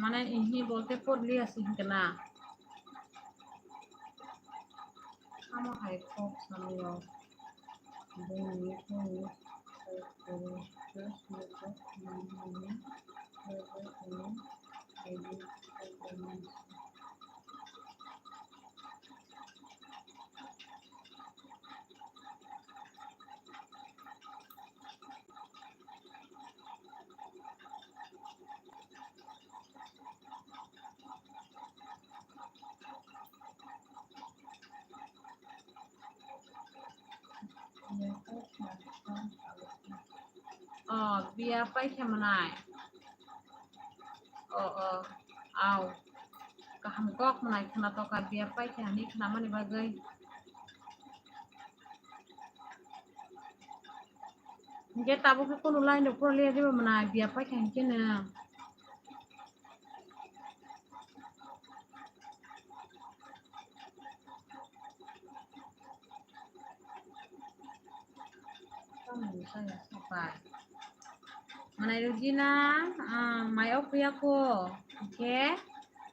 মানে ইহি বলতে পড়লি আসি কেনা আমার high folk সামিও বনি বনি biar apa sih menai au kaham kok menai kena toka biar apa sih ini kenapa nih bagai Nggak tahu ke kono lain do pro lihat dia menai biar apa sih kena kamu saya sampai. Mana Rujina, mayo kuyaku, oke?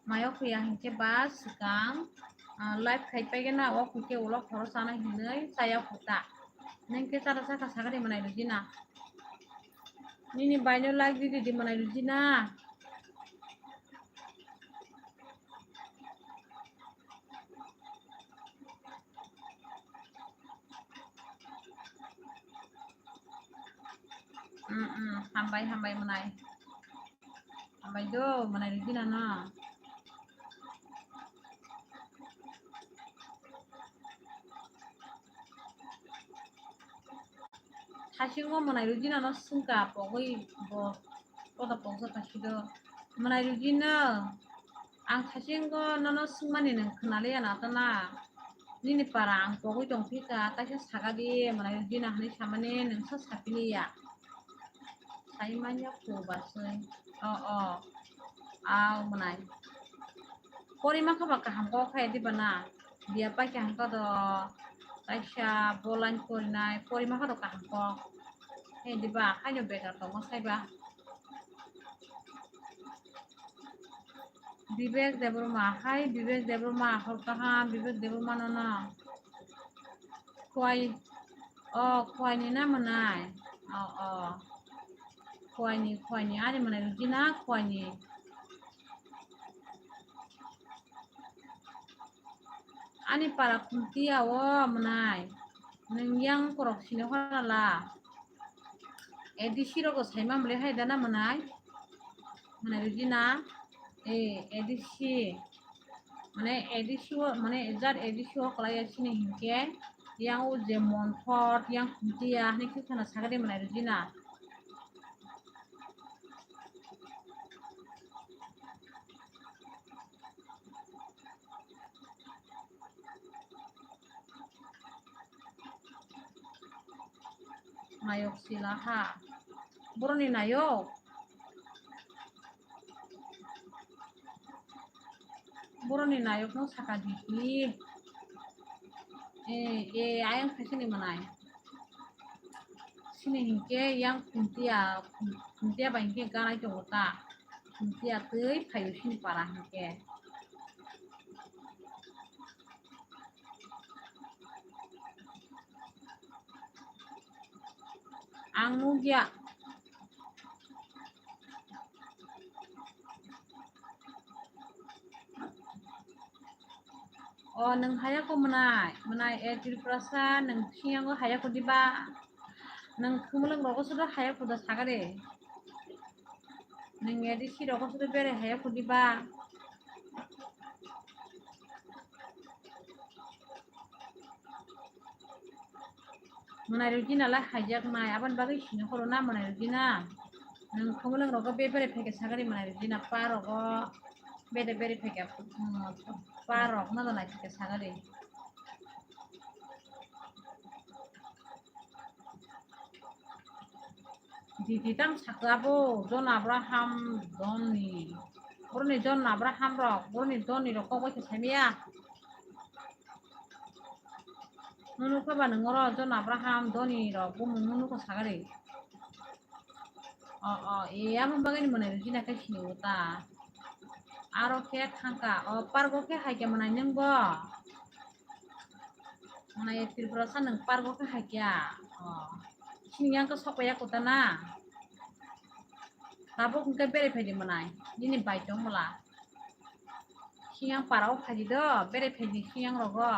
Mayo kuya hingke bas sekarang live kayak pengen na, kuke ulok harus sana hinai saya kuta. Nengke cara saya kasar di mana Rujina. Ini banyak lagi di mana Rujina. Hambai menai. Hambai do menai di sini na. Hasilnya menai di sini na sungka pokoknya pada pokoknya kasih menai di sini. Ang hasilnya na sungmani neng kenali ya na tana. Ini parang pokoknya dong pika kasih sagadi menai di sini hani samane neng sesapili ya. Saya banyak bahasa. Menai. Kori maka baka hamko kayak di mana dia pakai hamko do Tasya bolan korinai kori maka do hamko kayak di ba hanya bekar to masai ba bibek debruma hai bibek debruma hor kaha bibek debruma nona kuai ni na menai kuai ni ada menai rujina kuai ni ani para kuntia wo menai neng yang korok sini lah edisi rogo saima mulai hai dana menai rujina edisi mana edisi wo kalaya sini hingke yang uje monfort yang kuntia nih kita na sagade menai rujina Nayok silaha buroni nayok no sakadiki ayang kasih manai sini hingke yang kuntia ba hingke ganai jogota kuntia teuy payu sini para hingke ang nugia neng haya ko menai etil perasa neng siang ko haya ko diba neng kumulang roko sudah haya ko da sagade neng edisi roko sudah bere haya ko diba menai rujina lah hajak nai aban bagai sini corona menai rujina neng kumulang roko bere peke sagade menai rujina paroko bere peke parok na nai peke sagade Didang sakabo John Abraham Doni. Burni John Abraham rok, burni Doni rok kok ke semia. Nunu ka ba ngoro John Abraham Doni rok bum nunu ko sagare. Iya membagai mana rujina ke sini uta. Aro ke tangka, pargo ke haike mana nyenggo. Mana ya tilbrosan neng pargo ke haike. Sini yang ke sopaya kutana. Tapi kung bere pedi manai, ini baik dong mula. Siang parau pedi do, bere pedi siang rogo.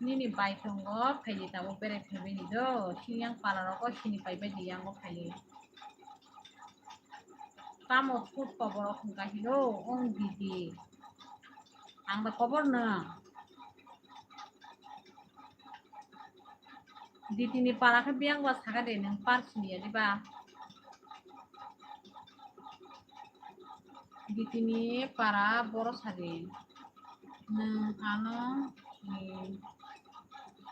Ini baik dong go, pedi tahu bere pedi do, siang para rogo sini pedi yang go pedi. Kamu food koborok kung kahilo, didi. Ang bakobor na. Di tini para ke biang was sagade neng par sini ya di ba. Di tini para boros hari neng ano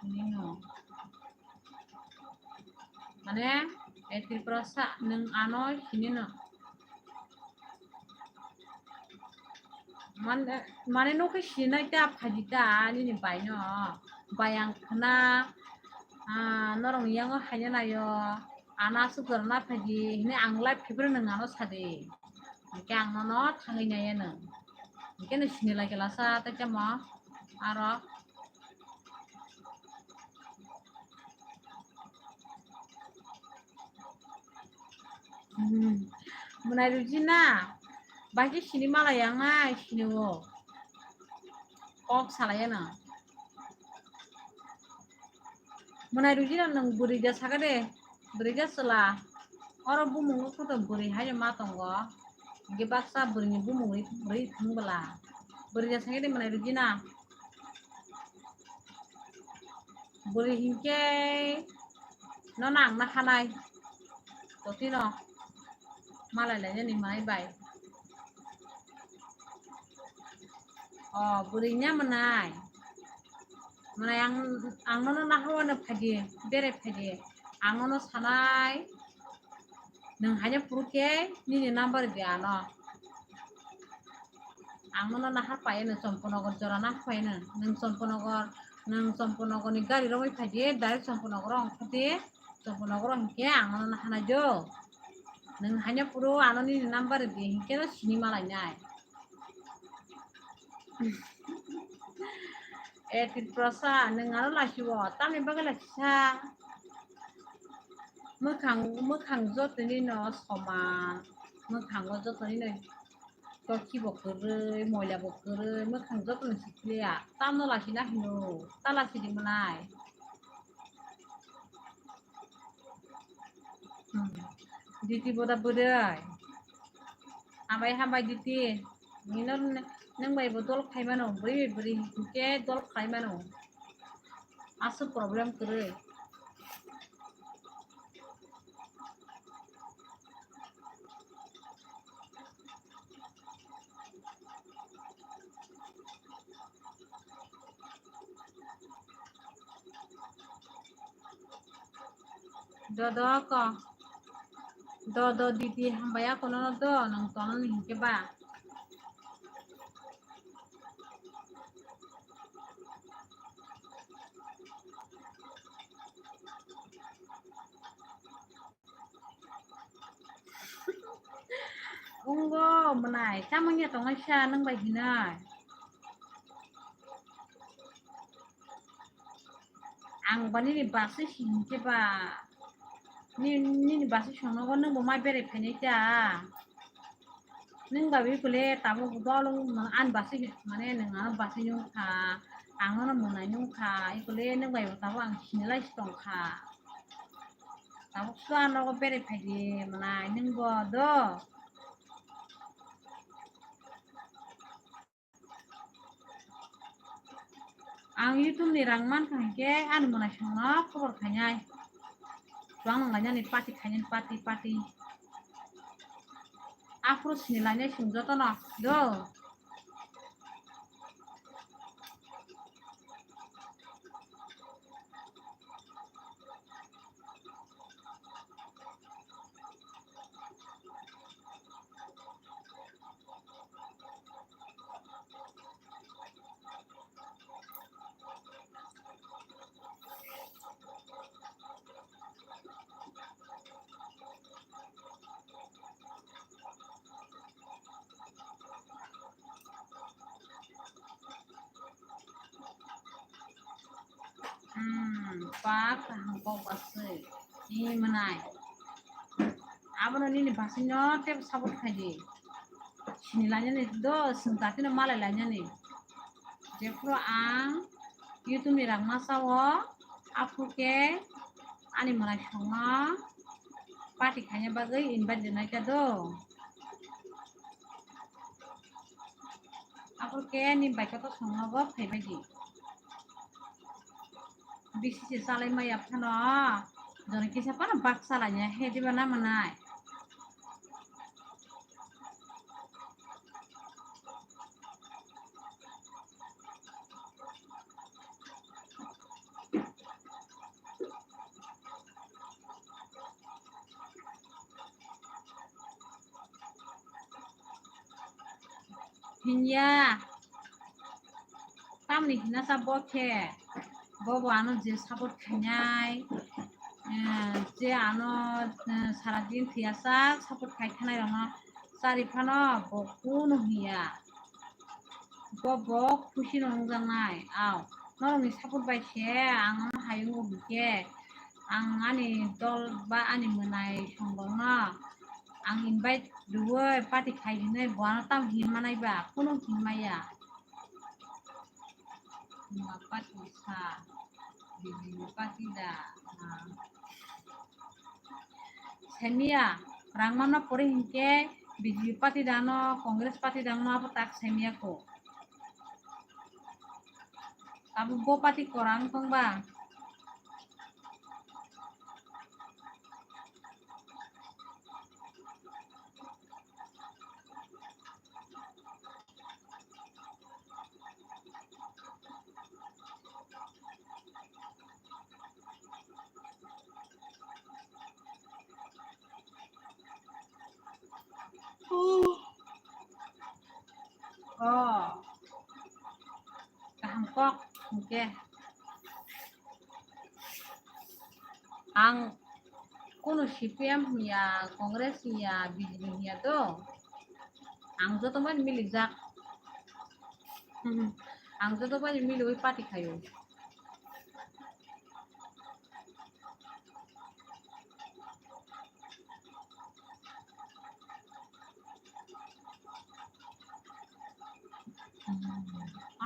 ini no. Mana etil prosa neng ano sini no. Mane no ke shinai ta phajita ni bai no bayang khana norong yang hanya na yo ana su garna phaji ni anglai phibra nang ano sade ke ang no thangai na yana ke no shinila kelasa ta chama aro munai rujina baki sini malayanga sini wo kok salaya na munai rujina nang buri ja sagade buri ja sala oro bumungu ko to buri haja matongo ge baksa buri ni bumungu buri thangbala buri ja sagade munai rujina buri hingke no nang na khanai to tino malai la ni mai bai burinya menai ang no na hawa na phaji bere phaji ang no sanai nang hanya puruke ni number dia no ang no na ha pai na somponogor jora na pai na nang somponogor ni gari ro phaji direct somponogor ang khati somponogor hingke ang no na hana jo nang hanya puro ano ni number dia hingke no sini malai nyai etit prosa nengaro lasiwo tami bagala sa mokhang jotoni no soman mokhang jotoni no toki bokore moila bokore mokhang jotoni sikliya tamno lasina hino talasi di manai diti boda bodai hambai diti minor nang bai botol khaimano buri ke dol khaimano asu problem kere do diti hambaya kono do nang tonon hingke ba unggo menai camangnya tongai sha nang bai hinai ang bani ni basi hingke ba ni basi shongno go nang bo mai bere phene ta nang babi kule tabo budolong an basi mane nang basi nyung kha ang no munai nyung kha ikule nang bai tabo ang sinilai stong kha tabo swa no go bere phaji manai nang bo do ang YouTube ni rangman khangke an munai shongno khobor khanyai tuang nanganya ni pati khanyen pati afro sinilanya singjoto no do pak hangko basi ni manai abono ni basinyo te sabot khaji sinilanya ni do singtati no malai lanya ni jefro ang YouTube ni rangma sawo apuke ani manai shonga pati khanya bagai invite dinai ka do apuke ni baika to shonga go phaibaji bisi salai maya phano jone kisa pana bak salanya hedi bana manai hinya tamni hina sa boke bobo ano je support khainai যে আনো সারাদিন থিয়াসা support খাইখানাই রঙ চারিফানো বকুনো হিয়া Bob খুশি রंजानाय आव नरंनि सापट बायसे आं हायुं बिके आं आंनि दल बा आंनि मोनाय संगनो आं इनभाइट दुवै पार्टी खाइदिनै बहानो ताम हिमानायबा कोनो हिमाया मा पार्टी सा बिदि पार्टी दा semia rangmana pore hinke BJP party dano Kongres party dano apa tak semia ko abu bo party korang tong ba oh kaham kok oke ang কোনো CPM ya Kongres ya BJP ya to ang jo to man mili jak ang jo to man mili oi party khayo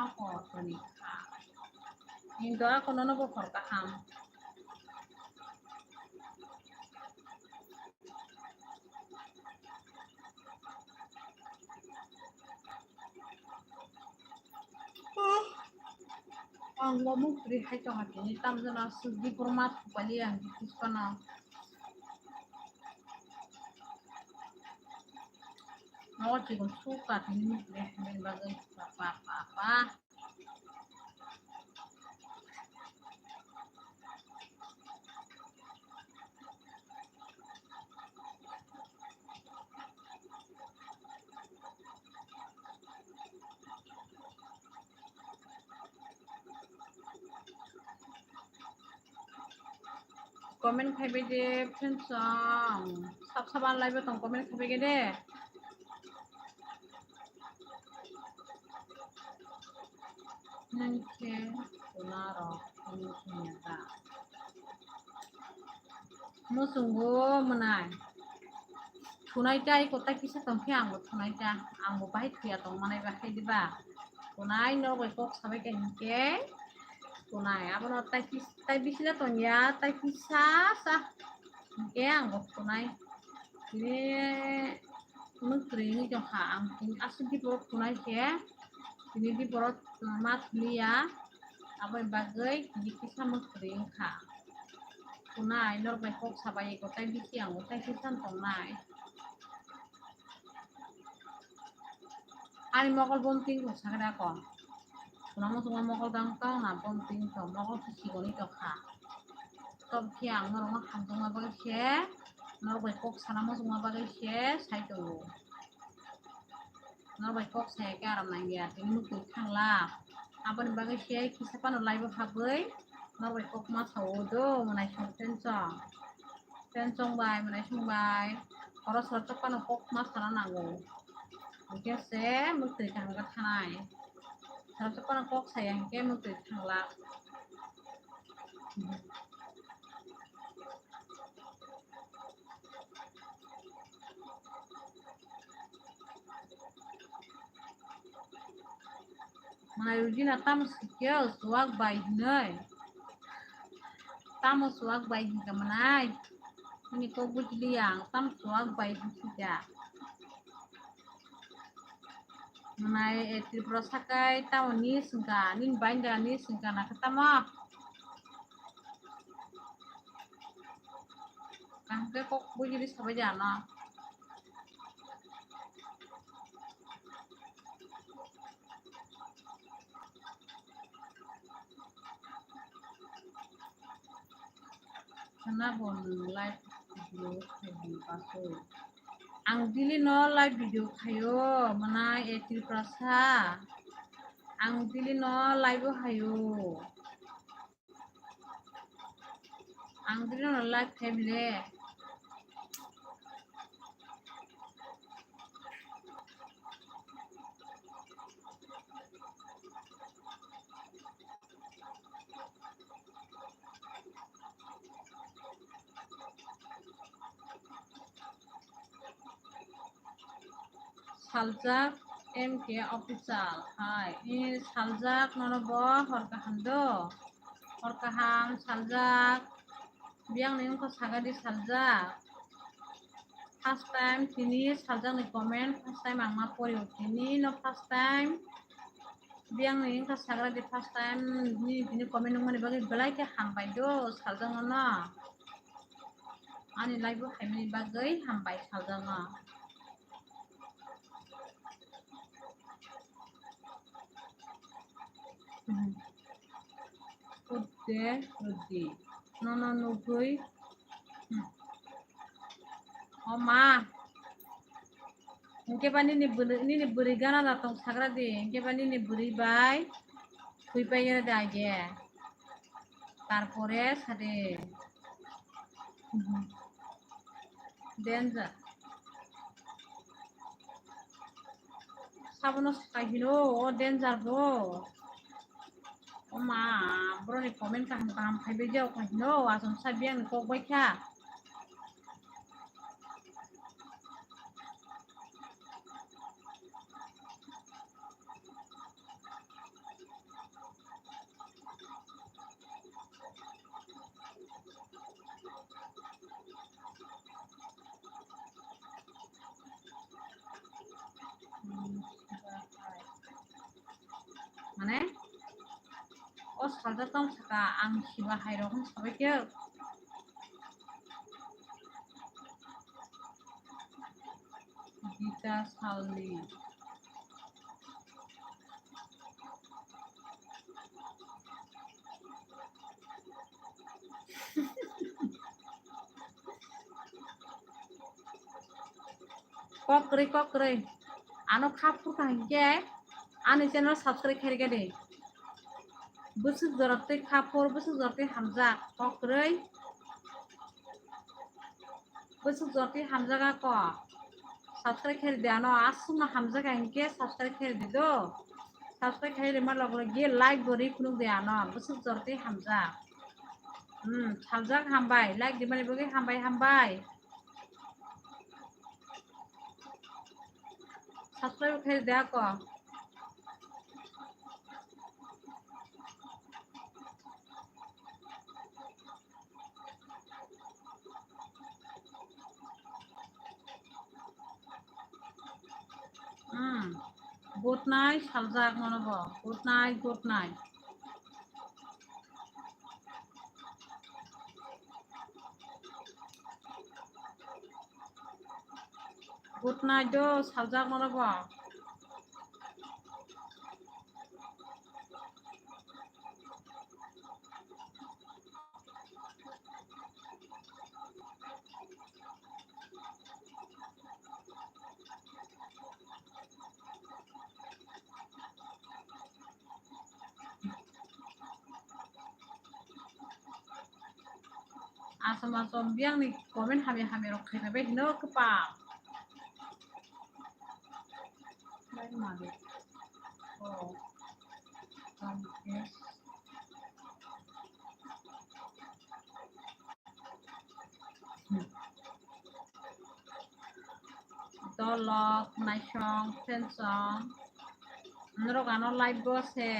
ako to ni ka indo ako nono bo khor kaham ang ngomong pri hai to hati ni tam jana sudi format pali ang kiskana no cikon suka tini pri men bagai apa komen khaibe de friends sab saban live tong comment khaibe ge de nanke kunaro kunyata musunggo menai thunaitai kota kisa tongke angbo thunaitai angbo bai thia tong manai ba khai diba thunai no bai kok sabai ke ke thunai abono tai bisila tonya tai kisa sa ke angbo thunai ini menteri ini jong ha ang asu di borot thunai ke ini di borot mat liya abai bagai di kisa menteri kha thunai no bai kok sabai ko tai bisi angbo tai kisa tongnai ani mokol bonting ko sagra ko namo sunga mokol bang tong na bonting to mokol kisi goni to kha top khiang no ma kham tong ma ba she no bai kok sanamo sunga ba she sai to no bai kok se ka ram nang ya tin mu tu khang la aban ba she kisa pa no lai ba phabai no bai kok ma tho do manai ten chong bai manai chung bai oro sor chok pa no kok ma sana nango oke se mukti kang ka thanai sarap sa parang kok sayang ke mukti kang la Manayuji na tam sikyo suwag bay hinay tam suwag bay hinay manay ini ko bujliyang tam suwag bay hinay manay tripura sakay tam ni singka nin bainda ni singka nakatama kangke kok bujli sabajana Karena bon live video di pasu ang dili no live video hayo manay etil prasa ang dili no live hayo ang dili no live family Saljak MK official hai ini saljak nonobo horkahando horkaham saljak biang ning ko sagadi saljak first time tini saljak ni comment first time ang mapori tini no first time biang ning ko sagadi first time ni comment nung mani bagi belai ke hambai do saljak no ani live haimani bagai hambai saljak no udah rudi nono nugui oma ingke pani ni buri gana datang sagra di ingke pani ni buri bai kui pai gana dage তারপরে সাথে danger সাবনো সাইহিনো ও danger গো ও মা ব্রনি comment কাহাম কাহাম খাইবে যাও কাহিনো আসন সাবিয়াং cock বাইখা মানে ও সালটা তাম সাকা আং শিবা হাইরকম সবাইকে Gita সালনি kokre ano khapur kahike ani channel subscribe khairga de busuk jorate khapur busuk jorate hamza kokre busuk jorate hamza ga ko subscribe khair de ano asuna hamza ga hinke subscribe khair de do subscribe khair de mar logre ge like gori khunu de ano busuk jorate hamza hamza hambai like de mane boge hambai subscribe khair de ko good night saljak nonobo good night good night do saljak nonobo asam biang nih komen hami rok kena be no kepa baik magi oh oke dolok naisong sensong nrogano live bose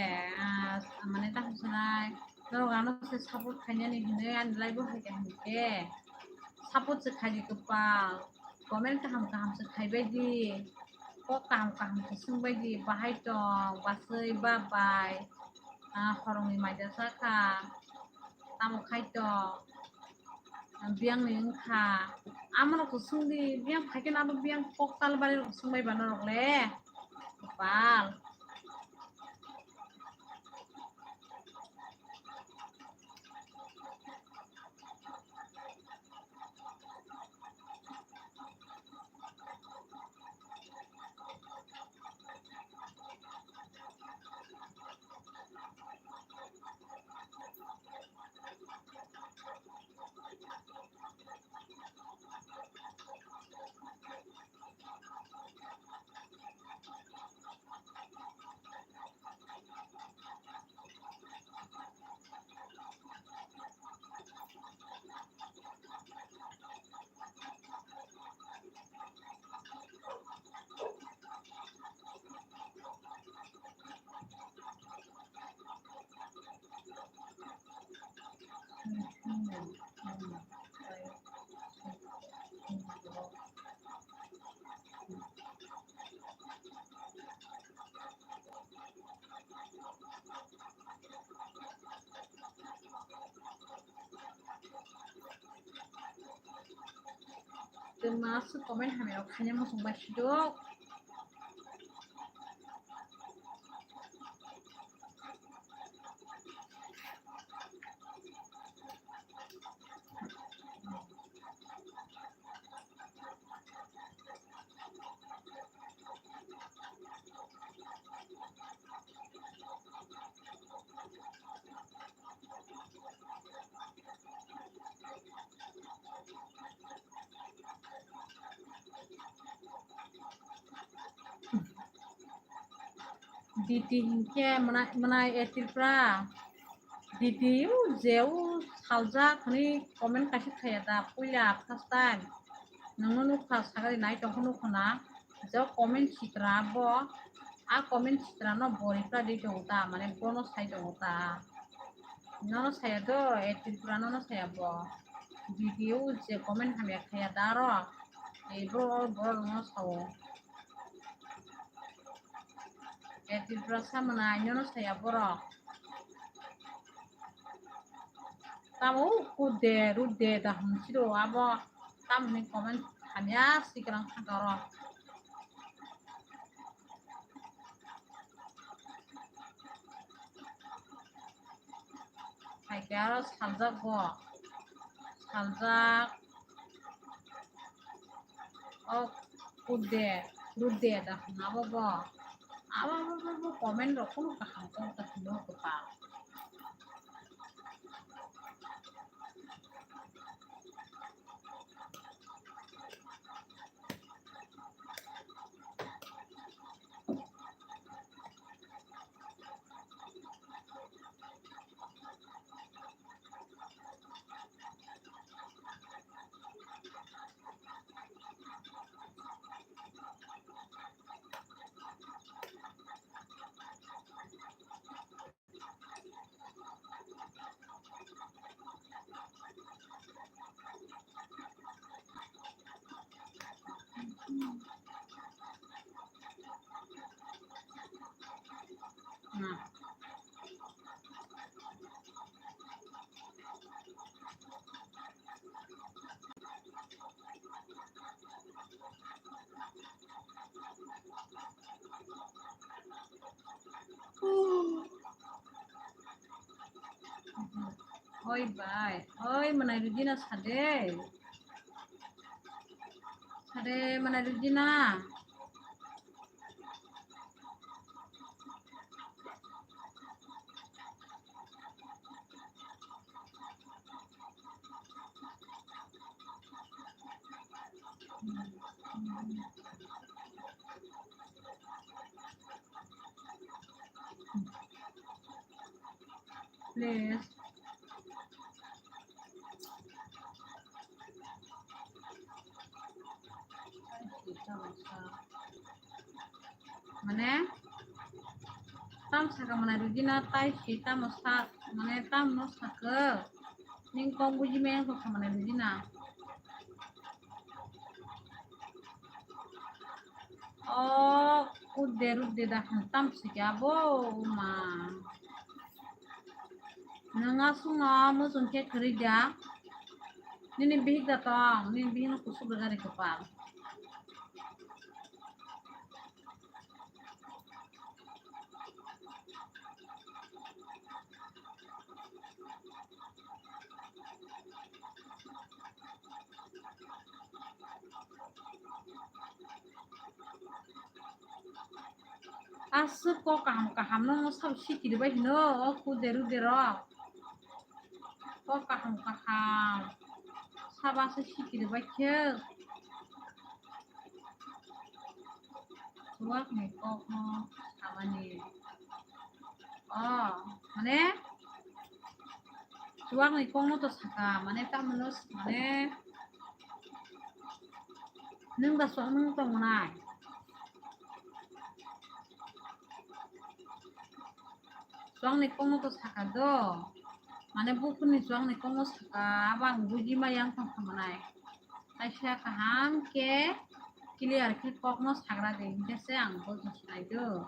মানে তা হসনাই nrogano se support khanya ni hine an live haike hamke support se khaji kepal comment kaham se khaibai di kok kaham se sungbai di bahai tong basai babai horongni maida saka tamo khai tong biang ni kha amano ko sungdi biang phaiken abo biang koktal bari sungbai banorok le kepal Mas komen hamil hanya mau sumpah hidup. Didi hingke menai etilpra Didi jeu salja kani komen kasih kayak da punya first time nunggu nukha sagari nai toko nukhana jauh komen citra bo komen citra no boripra di jauta mane bono sai jauta nono saya do etilpra nono saya bo Didi je komen hamya kayak daro bro no sao etilpra sama na nono saya borok tamu kude rude dah siro abo tam ni komen hanya sekarang kagoro hai karo saljak go saljak kude rude dah nabo bo abo komen rokun kaham ko takino kepa nah oi bye oi menai rujina sade menai rujina please mane tam saka menai rujina tai si tam sak mane tam no saka ning kong buji meng ko menai rujina kude rude dah tam sikabo ma nanga sunga musun ke kerja nini bihik datang nini bihik no kusuk dari kepal asuk ko kaham no sab sikir bai no kude rude ro ko kaham sabase sikir bai ke suak ni kok no samani mane suak ni kong no to saka mane tam no mane nung da suak nung to nai suak ni kong no to saka do mane buku ni suak ni kong no saka abang buji mayang tong samanai Aisyah kaham ke clear ke kok no sagra de jese ang bol sinai do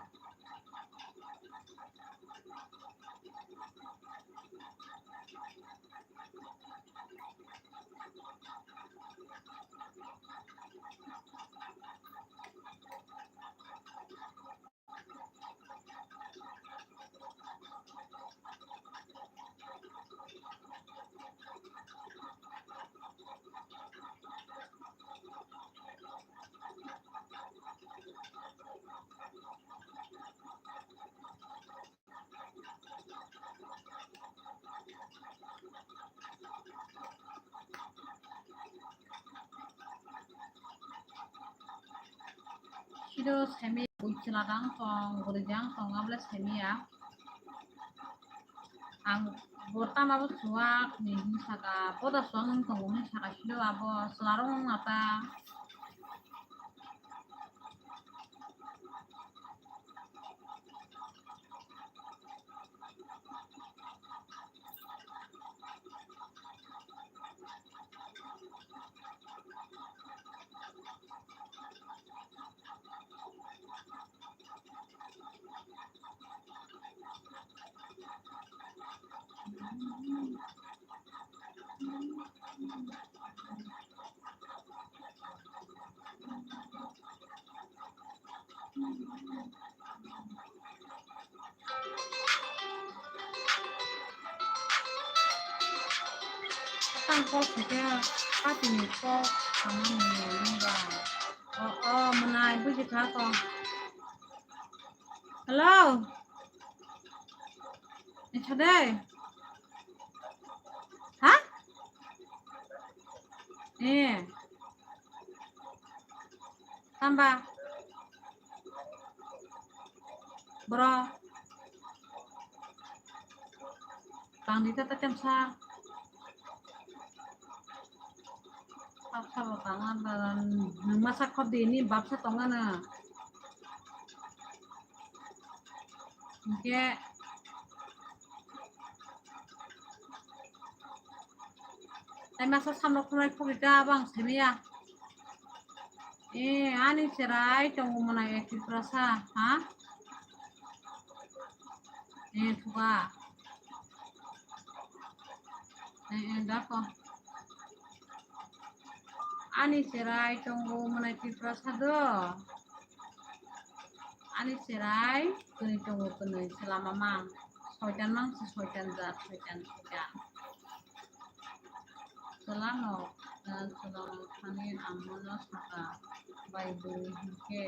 Sido semi uciladang tong gurjang tong abla semi ya. Ang bortam abo suak ni saka poda suang tong ni saka sido abo selarong apa tangkol saja pati ni kok sama ni enggak. Oh menai bu kita kok. Hello. It's day. Hah? Tambah. Bro. Bang Dita tetap sa. Apa banget dan masak kopi ini bab sa tonga na. Oke. Tay masa samlok kulai pulita bang semia. Ani cerai tunggu mana ya rasa, ha? Suka. Dako. Ani cerai tunggu mana rasa do. Ani cerai kini tunggu kini selama mang. Sojan mang sesuaikan zat, sojan. Selama dan selama kami amanah saka baik ke